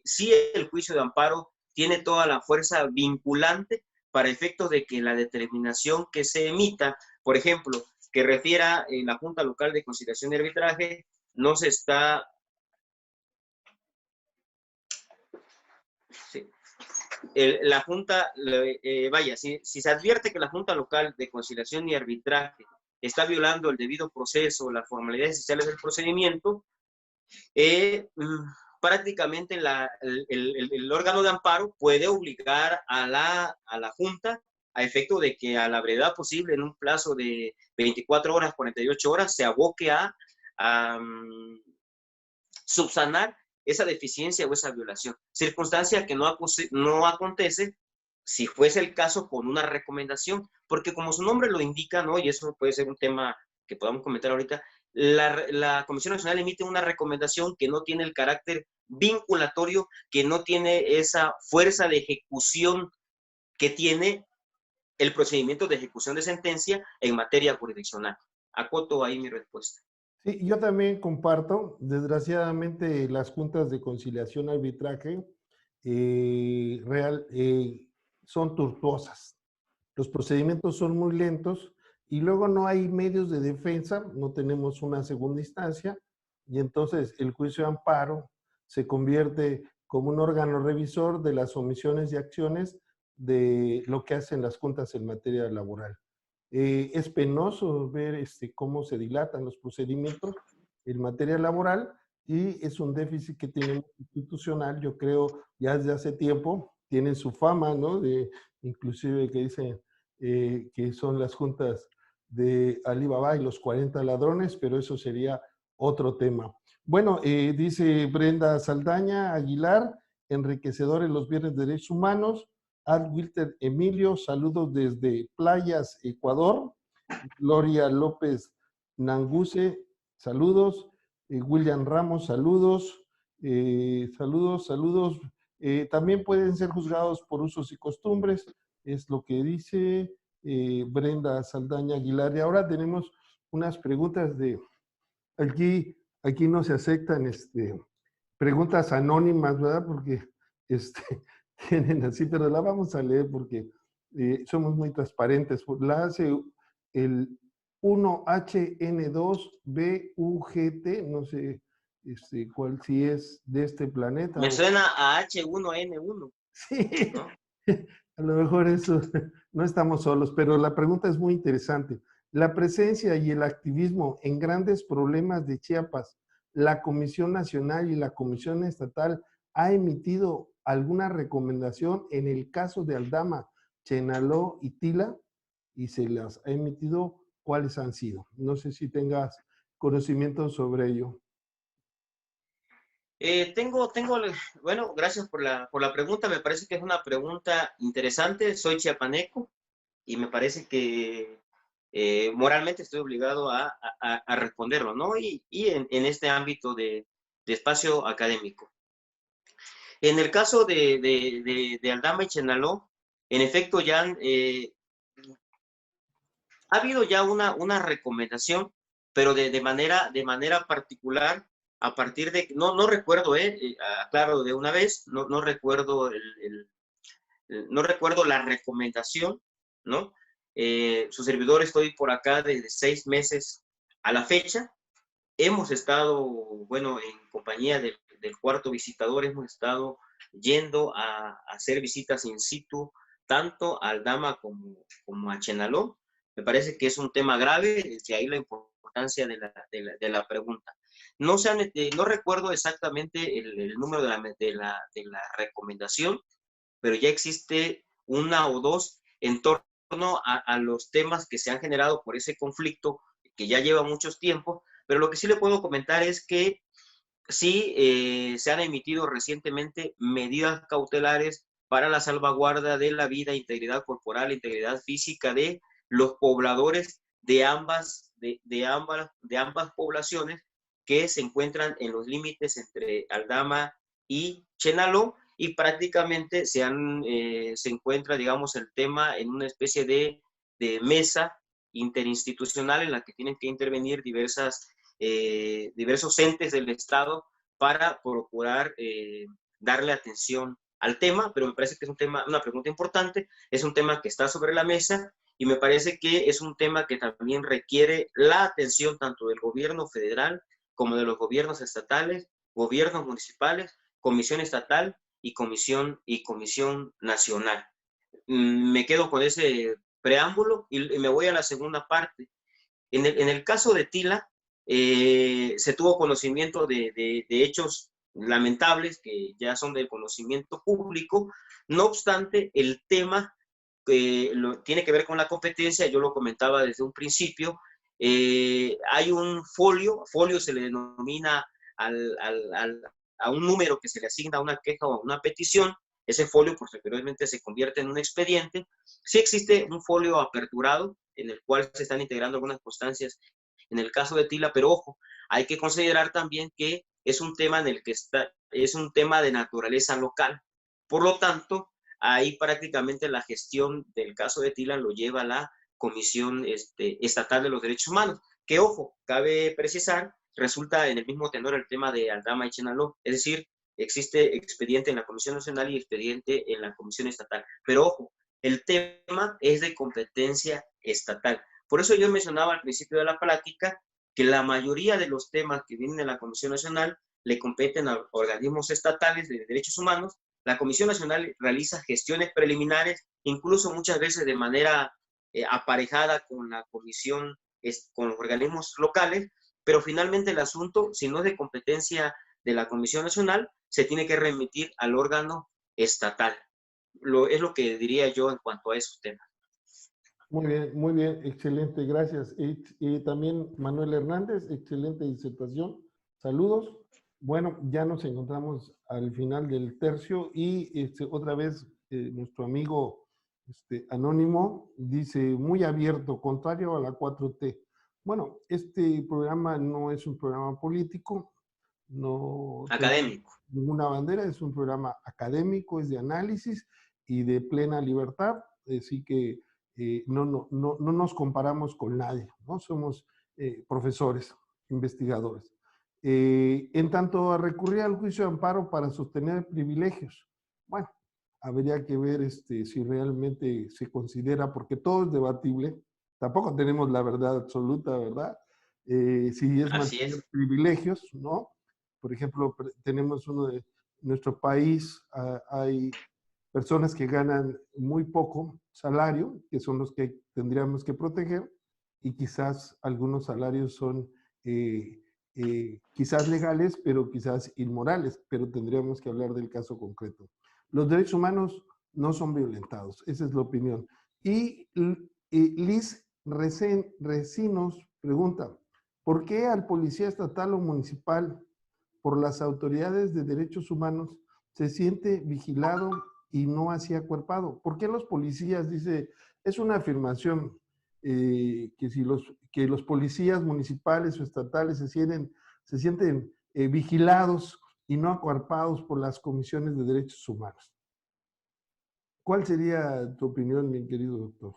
sí, el juicio de amparo tiene toda la fuerza vinculante para efectos de que la determinación que se emita, por ejemplo, que refiera en la Junta Local de Conciliación y Arbitraje, no se está... Sí. la Junta, vaya, si se advierte que la Junta Local de Conciliación y Arbitraje está violando el debido proceso, las formalidades esenciales del procedimiento, prácticamente el órgano de amparo puede obligar a la Junta a efecto de que a la brevedad posible, en un plazo de 24 horas, 48 horas, se aboque a subsanar esa deficiencia o esa violación. Circunstancia que no acontece si fuese el caso con una recomendación, porque como su nombre lo indica, ¿no? Y eso puede ser un tema que podamos comentar ahorita, la Comisión Nacional emite una recomendación que no tiene el carácter vinculatorio, que no tiene esa fuerza de ejecución que tiene el procedimiento de ejecución de sentencia en materia jurisdiccional. Acoto ahí mi respuesta. Sí, yo también comparto. Desgraciadamente, las juntas de conciliación y arbitraje son tortuosas. Los procedimientos son muy lentos y luego no hay medios de defensa, no tenemos una segunda instancia y entonces el juicio de amparo se convierte como un órgano revisor de las omisiones y acciones de lo que hacen las juntas en materia laboral. Es penoso ver cómo se dilatan los procedimientos en materia laboral y es un déficit que tenemos institucional, yo creo, ya desde hace tiempo. Tienen su fama, ¿no? Inclusive que dicen que son las juntas de Alibaba y los 40 ladrones, pero eso sería otro tema. Bueno, dice Brenda Saldaña Aguilar, enriquecedores los viernes de derechos humanos. Ad Wilter Emilio, saludos desde Playas, Ecuador. Gloria López Nanguse, saludos. William Ramos, saludos. Saludos. También pueden ser juzgados por usos y costumbres, es lo que dice Brenda Saldaña Aguilar. Y ahora tenemos unas preguntas de... Aquí no se aceptan preguntas anónimas, ¿verdad? Porque tienen así, pero la vamos a leer porque somos muy transparentes. La hace el 1HN2BUGT, no sé cuál si es de este planeta. Me suena a H1N1. Sí, ¿no? A lo mejor eso, no estamos solos, pero la pregunta es muy interesante. La presencia y el activismo en grandes problemas de Chiapas, la Comisión Nacional y la Comisión Estatal ha emitido alguna recomendación en el caso de Aldama, Chenaló y Tila, y se las ha emitido, ¿cuáles han sido? No sé si tengas conocimiento sobre ello. Bueno, gracias por la pregunta. Me parece que es una pregunta interesante. Soy chiapaneco y me parece que moralmente estoy obligado a responderlo, ¿no? Y en este ámbito de espacio académico. En el caso de Aldama y Chenaló, en efecto ya ha habido ya una recomendación, pero de manera particular, a partir de, no recuerdo, aclaro de una vez, no recuerdo no recuerdo la recomendación, ¿no? Su servidor estoy por acá desde 6 meses a la fecha. Hemos estado, bueno, en compañía del cuarto visitador, hemos estado yendo a hacer visitas in situ, tanto a Aldama como a Chenaló. Me parece que es un tema grave, de ahí la importancia de la pregunta. No recuerdo exactamente el número de la recomendación, pero ya existe una o dos en torno a los temas que se han generado por ese conflicto que ya lleva muchos tiempos, pero lo que sí le puedo comentar es que sí se han emitido recientemente medidas cautelares para la salvaguarda de la vida, integridad corporal, integridad física de los pobladores de ambas poblaciones que se encuentran en los límites entre Aldama y Chenaló, y prácticamente se encuentra, digamos, el tema en una especie de mesa interinstitucional en la que tienen que intervenir diversos entes del Estado para procurar darle atención al tema, pero me parece que es una pregunta importante, es un tema que está sobre la mesa y me parece que es un tema que también requiere la atención tanto del gobierno federal como de los gobiernos estatales, gobiernos municipales, comisión estatal y comisión nacional. Me quedo con ese preámbulo y me voy a la segunda parte. En el caso de Tila, se tuvo conocimiento de hechos lamentables que ya son del conocimiento público. No obstante, el tema tiene que ver con la competencia, yo lo comentaba desde un principio. Hay un folio se le denomina a un número que se le asigna a una queja o a una petición. Ese folio posteriormente se convierte en un expediente. Sí existe un folio aperturado en el cual se están integrando algunas constancias en el caso de Tila, pero ojo, hay que considerar también que es un tema en el que es un tema de naturaleza local. Por lo tanto, ahí prácticamente la gestión del caso de Tila lo lleva la Comisión Estatal de los Derechos Humanos, que ojo, cabe precisar, resulta en el mismo tenor el tema de Aldama y Chenaló, es decir, existe expediente en la Comisión Nacional y expediente en la Comisión Estatal. Pero ojo, el tema es de competencia estatal. Por eso yo mencionaba al principio de la plática que la mayoría de los temas que vienen de la Comisión Nacional le competen a organismos estatales de derechos humanos. La Comisión Nacional realiza gestiones preliminares, incluso muchas veces de manera aparejada con la comisión, con los organismos locales, pero finalmente el asunto, si no es de competencia de la Comisión Nacional, se tiene que remitir al órgano estatal. Es lo que diría yo en cuanto a esos temas. Muy bien, excelente, gracias. Y también Manuel Hernández, excelente disertación. Saludos. Bueno, ya nos encontramos al final del tercio y otra vez nuestro amigo Anónimo dice, muy abierto, contrario a la 4T. Bueno, este programa no es un programa político, no académico. Ninguna bandera, es un programa académico, es de análisis y de plena libertad, así que no nos comparamos con nadie, ¿no? Somos profesores, investigadores. En tanto a recurrir al juicio de amparo para sostener privilegios, bueno, habría que ver si realmente se considera, porque todo es debatible, tampoco tenemos la verdad absoluta, ¿verdad? Si es mantener privilegios, ¿no? Por ejemplo, tenemos uno de nuestro país, hay personas que ganan muy poco salario, que son los que tendríamos que proteger, y quizás algunos salarios son quizás legales, pero quizás inmorales, pero tendríamos que hablar del caso concreto. Los derechos humanos no son violentados, esa es la opinión. Y Liz Recinos pregunta, ¿por qué al policía estatal o municipal, por las autoridades de derechos humanos, se siente vigilado y no así acuerpado? ¿Por qué los policías, dice, es una afirmación, que los policías municipales o estatales se sienten vigilados y no acuerpados por las comisiones de derechos humanos? ¿Cuál sería tu opinión, mi querido doctor?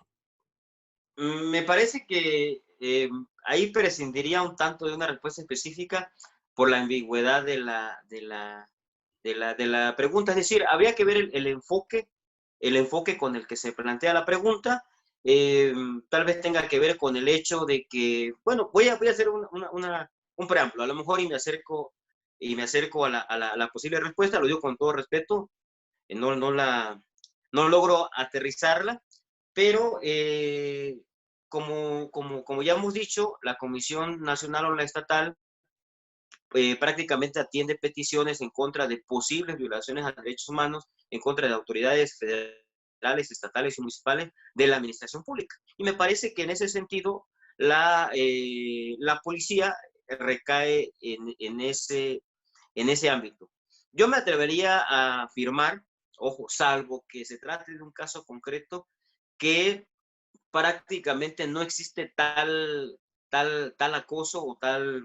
Me parece que ahí prescindiría un tanto de una respuesta específica por la ambigüedad de la pregunta. Es decir, habría que ver el enfoque con el que se plantea la pregunta. Tal vez tenga que ver con el hecho de que, bueno, voy a hacer un preámbulo, a lo mejor y me acerco a la posible respuesta, lo digo con todo respeto, no logro aterrizarla, pero como ya hemos dicho, la Comisión Nacional o la estatal prácticamente atiende peticiones en contra de posibles violaciones a derechos humanos, en contra de autoridades federales, estatales y municipales de la administración pública. Y me parece que en ese sentido la policía recae en ese ámbito. Yo me atrevería a afirmar, ojo, salvo que se trate de un caso concreto, que prácticamente no existe tal acoso o tal,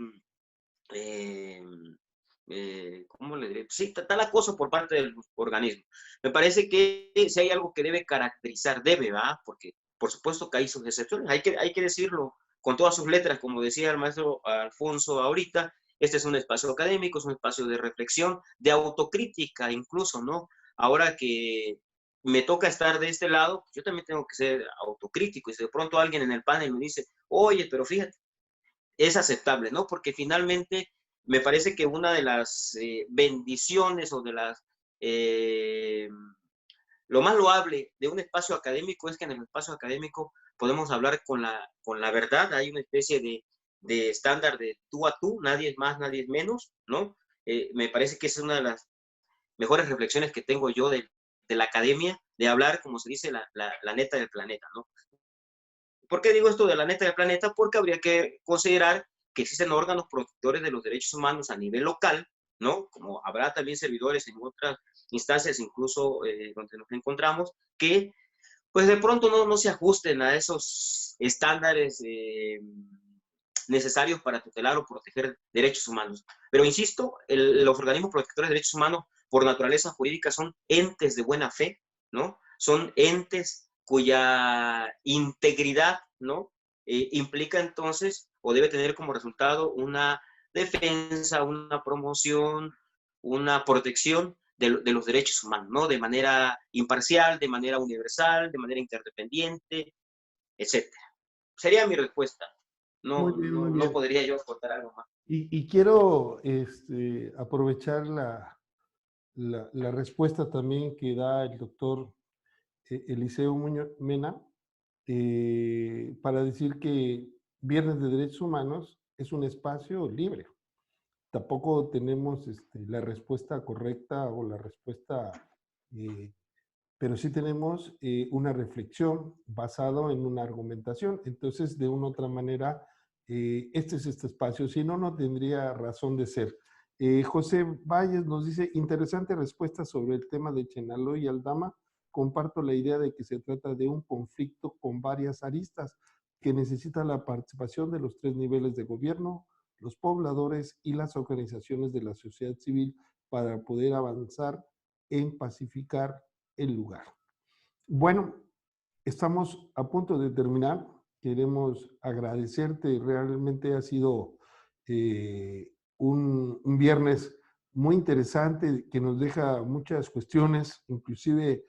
¿cómo le diré? Sí, tal acoso por parte del organismo. Me parece que si hay algo que debe caracterizar, ¿verdad? Porque por supuesto que hay sus excepciones, hay que decirlo con todas sus letras, como decía el maestro Alfonso ahorita. Este es un espacio académico, es un espacio de reflexión, de autocrítica incluso, ¿no? Ahora que me toca estar de este lado, yo también tengo que ser autocrítico, y si de pronto alguien en el panel me dice, oye, pero fíjate, es aceptable, ¿no? Porque finalmente me parece que una de las bendiciones o de las lo más loable de un espacio académico es que en el espacio académico podemos hablar con la verdad. Hay una especie de estándar de tú a tú, nadie es más, nadie es menos, ¿no? Me parece que esa es una de las mejores reflexiones que tengo yo de la academia, de hablar, como se dice, la neta del planeta, ¿no? ¿Por qué digo esto de la neta del planeta? Porque habría que considerar que existen órganos protectores de los derechos humanos a nivel local, ¿no? Como habrá también servidores en otras instancias, incluso donde nos encontramos, que pues de pronto no se ajusten a esos estándares necesarios para tutelar o proteger derechos humanos. Pero insisto, los organismos protectores de derechos humanos por naturaleza jurídica son entes de buena fe, ¿no? Son entes cuya integridad, ¿no? Implica entonces, o debe tener como resultado, una defensa, una promoción, una protección de los derechos humanos, ¿no? De manera imparcial, de manera universal, de manera interdependiente, etc. Sería mi respuesta. Muy No, bien, muy no, no bien. podría yo aportar algo más. Y quiero aprovechar la respuesta también que da el doctor Eliseo Muñoz Mena para decir que Viernes de Derechos Humanos es un espacio libre. Tampoco tenemos la respuesta correcta o la respuesta, pero sí tenemos una reflexión basada en una argumentación. Entonces, de una u otra manera, este es este espacio. Si no, no tendría razón de ser. José Valles nos dice, interesante respuesta sobre el tema de Chenaló y Aldama. Comparto la idea de que se trata de un conflicto con varias aristas que necesita la participación de los 3 niveles de gobierno, los pobladores y las organizaciones de la sociedad civil para poder avanzar en pacificar el lugar. Bueno, estamos a punto de terminar. Queremos agradecerte. Realmente ha sido un viernes muy interesante que nos deja muchas cuestiones. Inclusive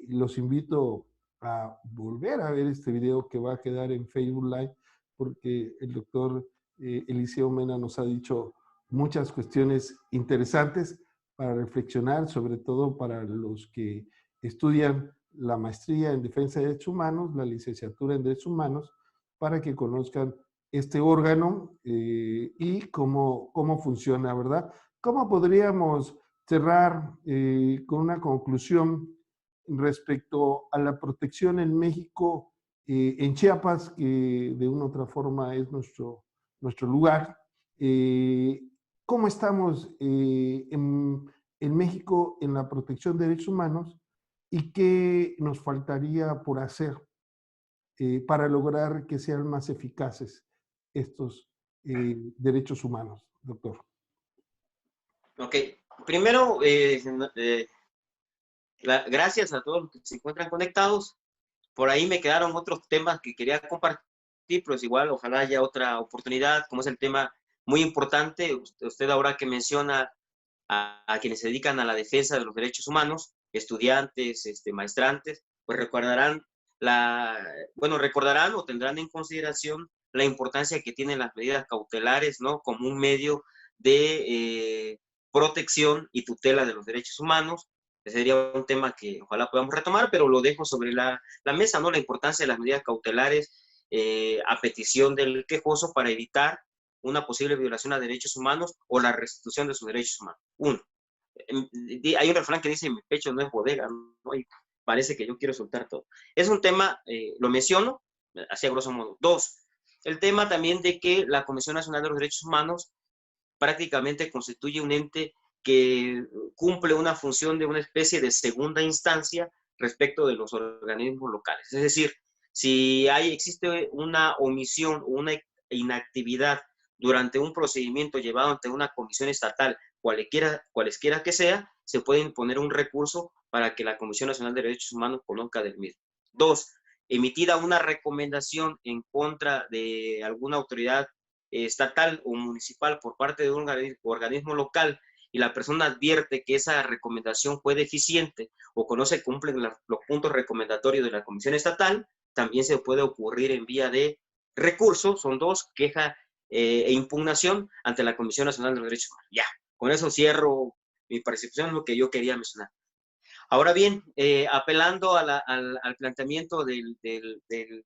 los invito a volver a ver este video que va a quedar en Facebook Live porque el doctor Eliseo Mena nos ha dicho muchas cuestiones interesantes para reflexionar, sobre todo para los que estudian la maestría en defensa de derechos humanos, la licenciatura en derechos humanos, para que conozcan este órgano y cómo funciona, ¿verdad? ¿Cómo podríamos cerrar con una conclusión respecto a la protección en México, en Chiapas, que de una u otra forma es nuestro lugar? ¿Cómo estamos en México en la protección de derechos humanos y qué nos faltaría por hacer para lograr que sean más eficaces estos derechos humanos, doctor? Ok, primero, gracias a todos los que se encuentran conectados. Por ahí me quedaron otros temas que quería compartir, pero es igual, ojalá haya otra oportunidad, como es el tema muy importante. Usted ahora que menciona a quienes se dedican a la defensa de los derechos humanos, estudiantes, maestrantes, pues recordarán o tendrán en consideración la importancia que tienen las medidas cautelares, ¿no? Como un medio de protección y tutela de los derechos humanos. Ese sería un tema que ojalá podamos retomar, pero lo dejo sobre la mesa, ¿no? La importancia de las medidas cautelares a petición del quejoso para evitar una posible violación a derechos humanos o la restitución de sus derechos humanos. Uno, hay un refrán que dice, mi pecho no es bodega, ¿no? Y parece que yo quiero soltar todo. Es un tema, lo menciono, así a grosso modo. Dos, el tema también de que la Comisión Nacional de los Derechos Humanos prácticamente constituye un ente que cumple una función de una especie de segunda instancia respecto de los organismos locales. Es decir, si existe una omisión o una inactividad durante un procedimiento llevado ante una comisión estatal, cualesquiera que sea, se puede imponer un recurso para que la Comisión Nacional de Derechos Humanos conozca del mismo. Dos, emitida una recomendación en contra de alguna autoridad estatal o municipal por parte de un organismo local y la persona advierte que esa recomendación fue deficiente o que no se cumplen los puntos recomendatorios de la Comisión Estatal, también se puede ocurrir en vía de recurso, son dos, queja e impugnación ante la Comisión Nacional de los Derechos Humanos. Ya, con eso cierro mi percepción, lo que yo quería mencionar. Ahora bien, apelando al planteamiento del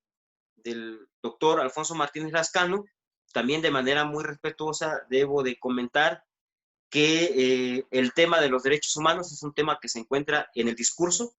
doctor Alfonso Martínez Lascano, también de manera muy respetuosa debo de comentar que el tema de los derechos humanos es un tema que se encuentra en el discurso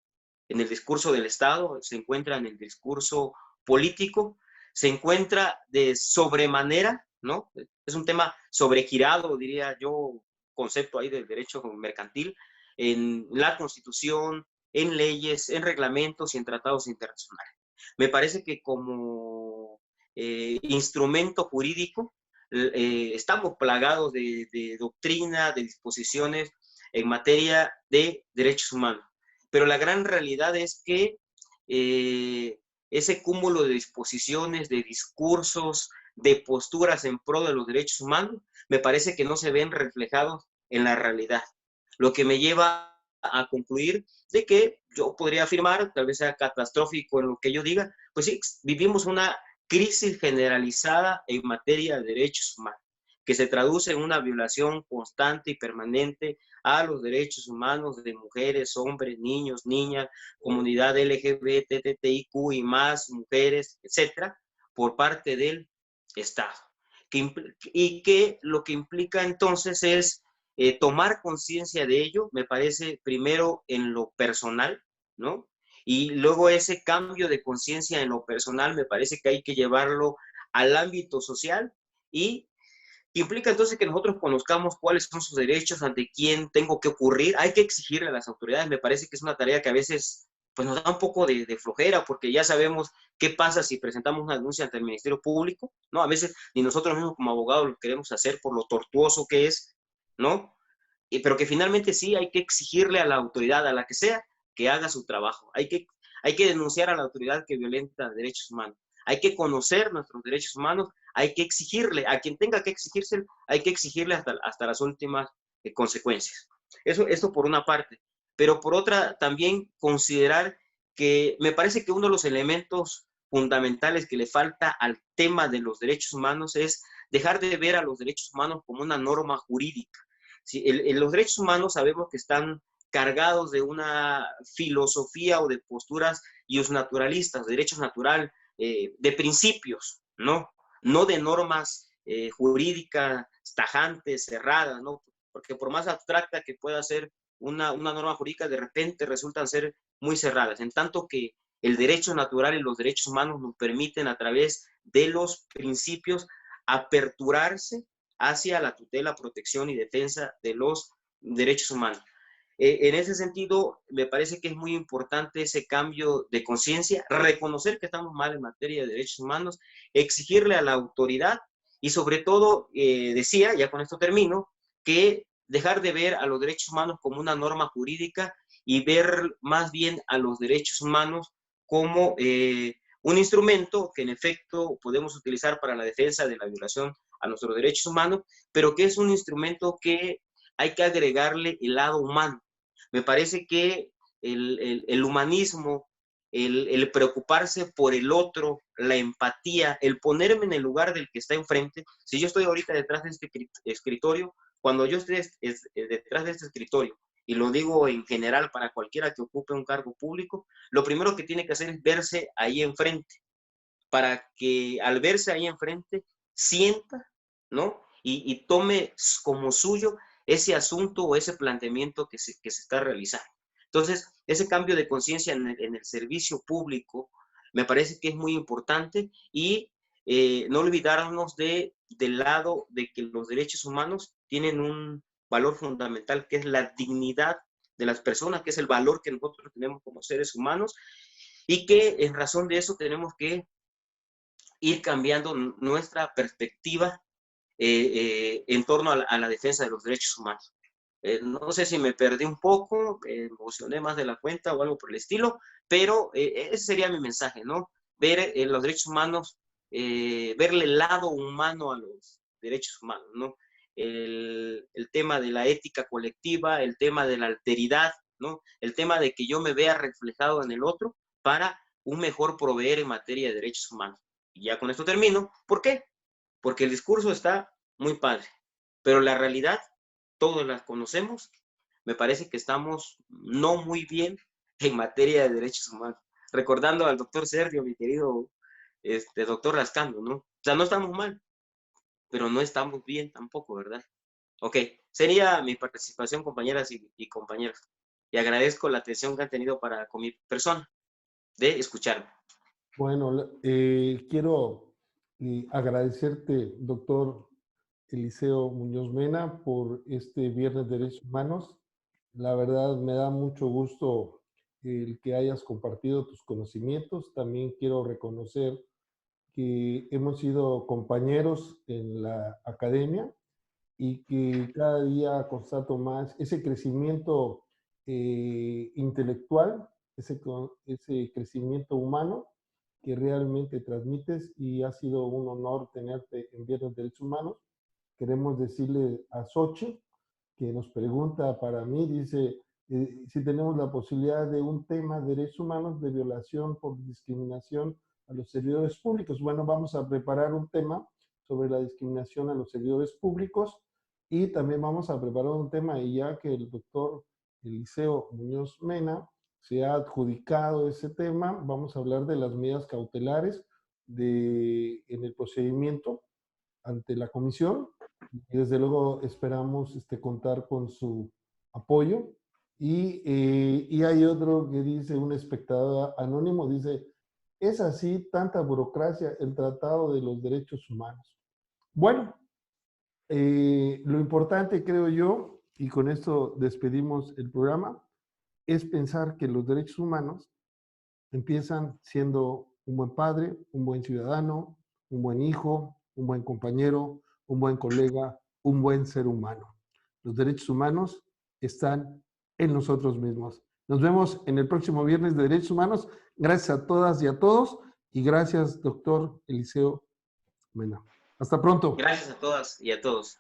del Estado, se encuentra en el discurso político, se encuentra de sobremanera, ¿no? Es un tema sobregirado, diría yo, concepto ahí del derecho mercantil, en la Constitución, en leyes, en reglamentos y en tratados internacionales. Me parece que como instrumento jurídico estamos plagados de doctrina, de disposiciones en materia de derechos humanos. Pero la gran realidad es que ese cúmulo de disposiciones, de discursos, de posturas en pro de los derechos humanos, me parece que no se ven reflejados en la realidad. Lo que me lleva a concluir de que yo podría afirmar, tal vez sea catastrófico en lo que yo diga, pues sí, vivimos una crisis generalizada en materia de derechos humanos, que se traduce en una violación constante y permanente a los derechos humanos de mujeres, hombres, niños, niñas, comunidad LGBT, TTIQ y más, mujeres, etcétera, por parte del Estado. Y que lo que implica entonces es tomar conciencia de ello, me parece, primero en lo personal, ¿no? Y luego ese cambio de conciencia en lo personal me parece que hay que llevarlo al ámbito social y implica entonces que nosotros conozcamos cuáles son sus derechos, ante quién tengo que ocurrir. Hay que exigirle a las autoridades. Me parece que es una tarea que a veces pues, nos da un poco de flojera, porque ya sabemos qué pasa si presentamos una denuncia ante el Ministerio Público, ¿no? A veces ni nosotros mismos como abogados lo queremos hacer por lo tortuoso que es, ¿no? Pero que finalmente sí hay que exigirle a la autoridad, a la que sea, que haga su trabajo. Hay que denunciar a la autoridad que violenta derechos humanos. Hay que conocer nuestros derechos humanos, hay que exigirle, a quien tenga que exigirse, hay que exigirle hasta las últimas consecuencias. Eso por una parte. Pero por otra, también considerar que me parece que uno de los elementos fundamentales que le falta al tema de los derechos humanos es dejar de ver a los derechos humanos como una norma jurídica. Sí, los derechos humanos sabemos que están cargados de una filosofía o de posturas naturalistas, derechos natural, de principios, ¿no? No de normas jurídicas tajantes, cerradas, ¿no? Porque por más abstracta que pueda ser una norma jurídica, de repente resultan ser muy cerradas, en tanto que el derecho natural y los derechos humanos nos permiten a través de los principios aperturarse hacia la tutela, protección y defensa de los derechos humanos. En ese sentido, me parece que es muy importante ese cambio de conciencia, reconocer que estamos mal en materia de derechos humanos, exigirle a la autoridad y sobre todo, decía, ya con esto termino, que dejar de ver a los derechos humanos como una norma jurídica y ver más bien a los derechos humanos como un instrumento que en efecto podemos utilizar para la defensa de la violación a nuestros derechos humanos, pero que es un instrumento que hay que agregarle el lado humano. Me parece que el humanismo, el preocuparse por el otro, la empatía, el ponerme en el lugar del que está enfrente. Si yo estoy ahorita detrás de este escritorio, cuando yo esté detrás de este escritorio, y lo digo en general para cualquiera que ocupe un cargo público, lo primero que tiene que hacer es verse ahí enfrente, para que al verse ahí enfrente sienta, ¿no? Y tome como suyo ese asunto o ese planteamiento que se está realizando. Entonces, ese cambio de conciencia en el servicio público me parece que es muy importante y no olvidarnos del lado de que los derechos humanos tienen un valor fundamental que es la dignidad de las personas, que es el valor que nosotros tenemos como seres humanos y que en razón de eso tenemos que ir cambiando nuestra perspectiva en torno a la defensa de los derechos humanos. No sé si me perdí un poco, emocioné más de la cuenta o algo por el estilo, pero ese sería mi mensaje, ¿no? Ver los derechos humanos, verle el lado humano a los derechos humanos, ¿no? El tema de la ética colectiva, el tema de la alteridad, ¿no? El tema de que yo me vea reflejado en el otro para un mejor proveer en materia de derechos humanos. Y ya con esto termino. ¿Por qué? Porque el discurso está muy padre, pero la realidad todos las conocemos, me parece que estamos no muy bien en materia de derechos humanos. Recordando al doctor Sergio, mi querido doctor Lascano, ¿no? O sea, no estamos mal, pero no estamos bien tampoco, ¿verdad? Ok, sería mi participación, compañeras y compañeros. Y agradezco la atención que han tenido para con mi persona, de escucharme. Bueno, quiero agradecerte, doctor Eliseo Muñoz Mena, por este Viernes de Derechos Humanos. La verdad me da mucho gusto el que hayas compartido tus conocimientos. También quiero reconocer que hemos sido compañeros en la academia y que cada día constato más ese crecimiento intelectual, ese crecimiento humano que realmente transmites, y ha sido un honor tenerte en Viernes de Derechos Humanos. Queremos decirle a Xochitl, que nos pregunta para mí, dice, si tenemos la posibilidad de un tema de derechos humanos de violación por discriminación a los servidores públicos. Bueno, vamos a preparar un tema sobre la discriminación a los servidores públicos, y también vamos a preparar un tema, y ya que el doctor Eliseo Muñoz Mena se ha adjudicado ese tema, vamos a hablar de las medidas cautelares en el procedimiento ante la comisión, y desde luego esperamos contar con su apoyo. Y hay otro que dice, un espectador anónimo, dice, es así tanta burocracia el Tratado de los Derechos Humanos. Bueno, lo importante, creo yo, y con esto despedimos el programa, es pensar que los derechos humanos empiezan siendo un buen padre, un buen ciudadano, un buen hijo, un buen compañero, un buen colega, un buen ser humano. Los derechos humanos están en nosotros mismos. Nos vemos en el próximo Viernes de Derechos Humanos. Gracias a todas y a todos, y gracias, doctor Eliseo Mena. Hasta pronto. Gracias a todas y a todos.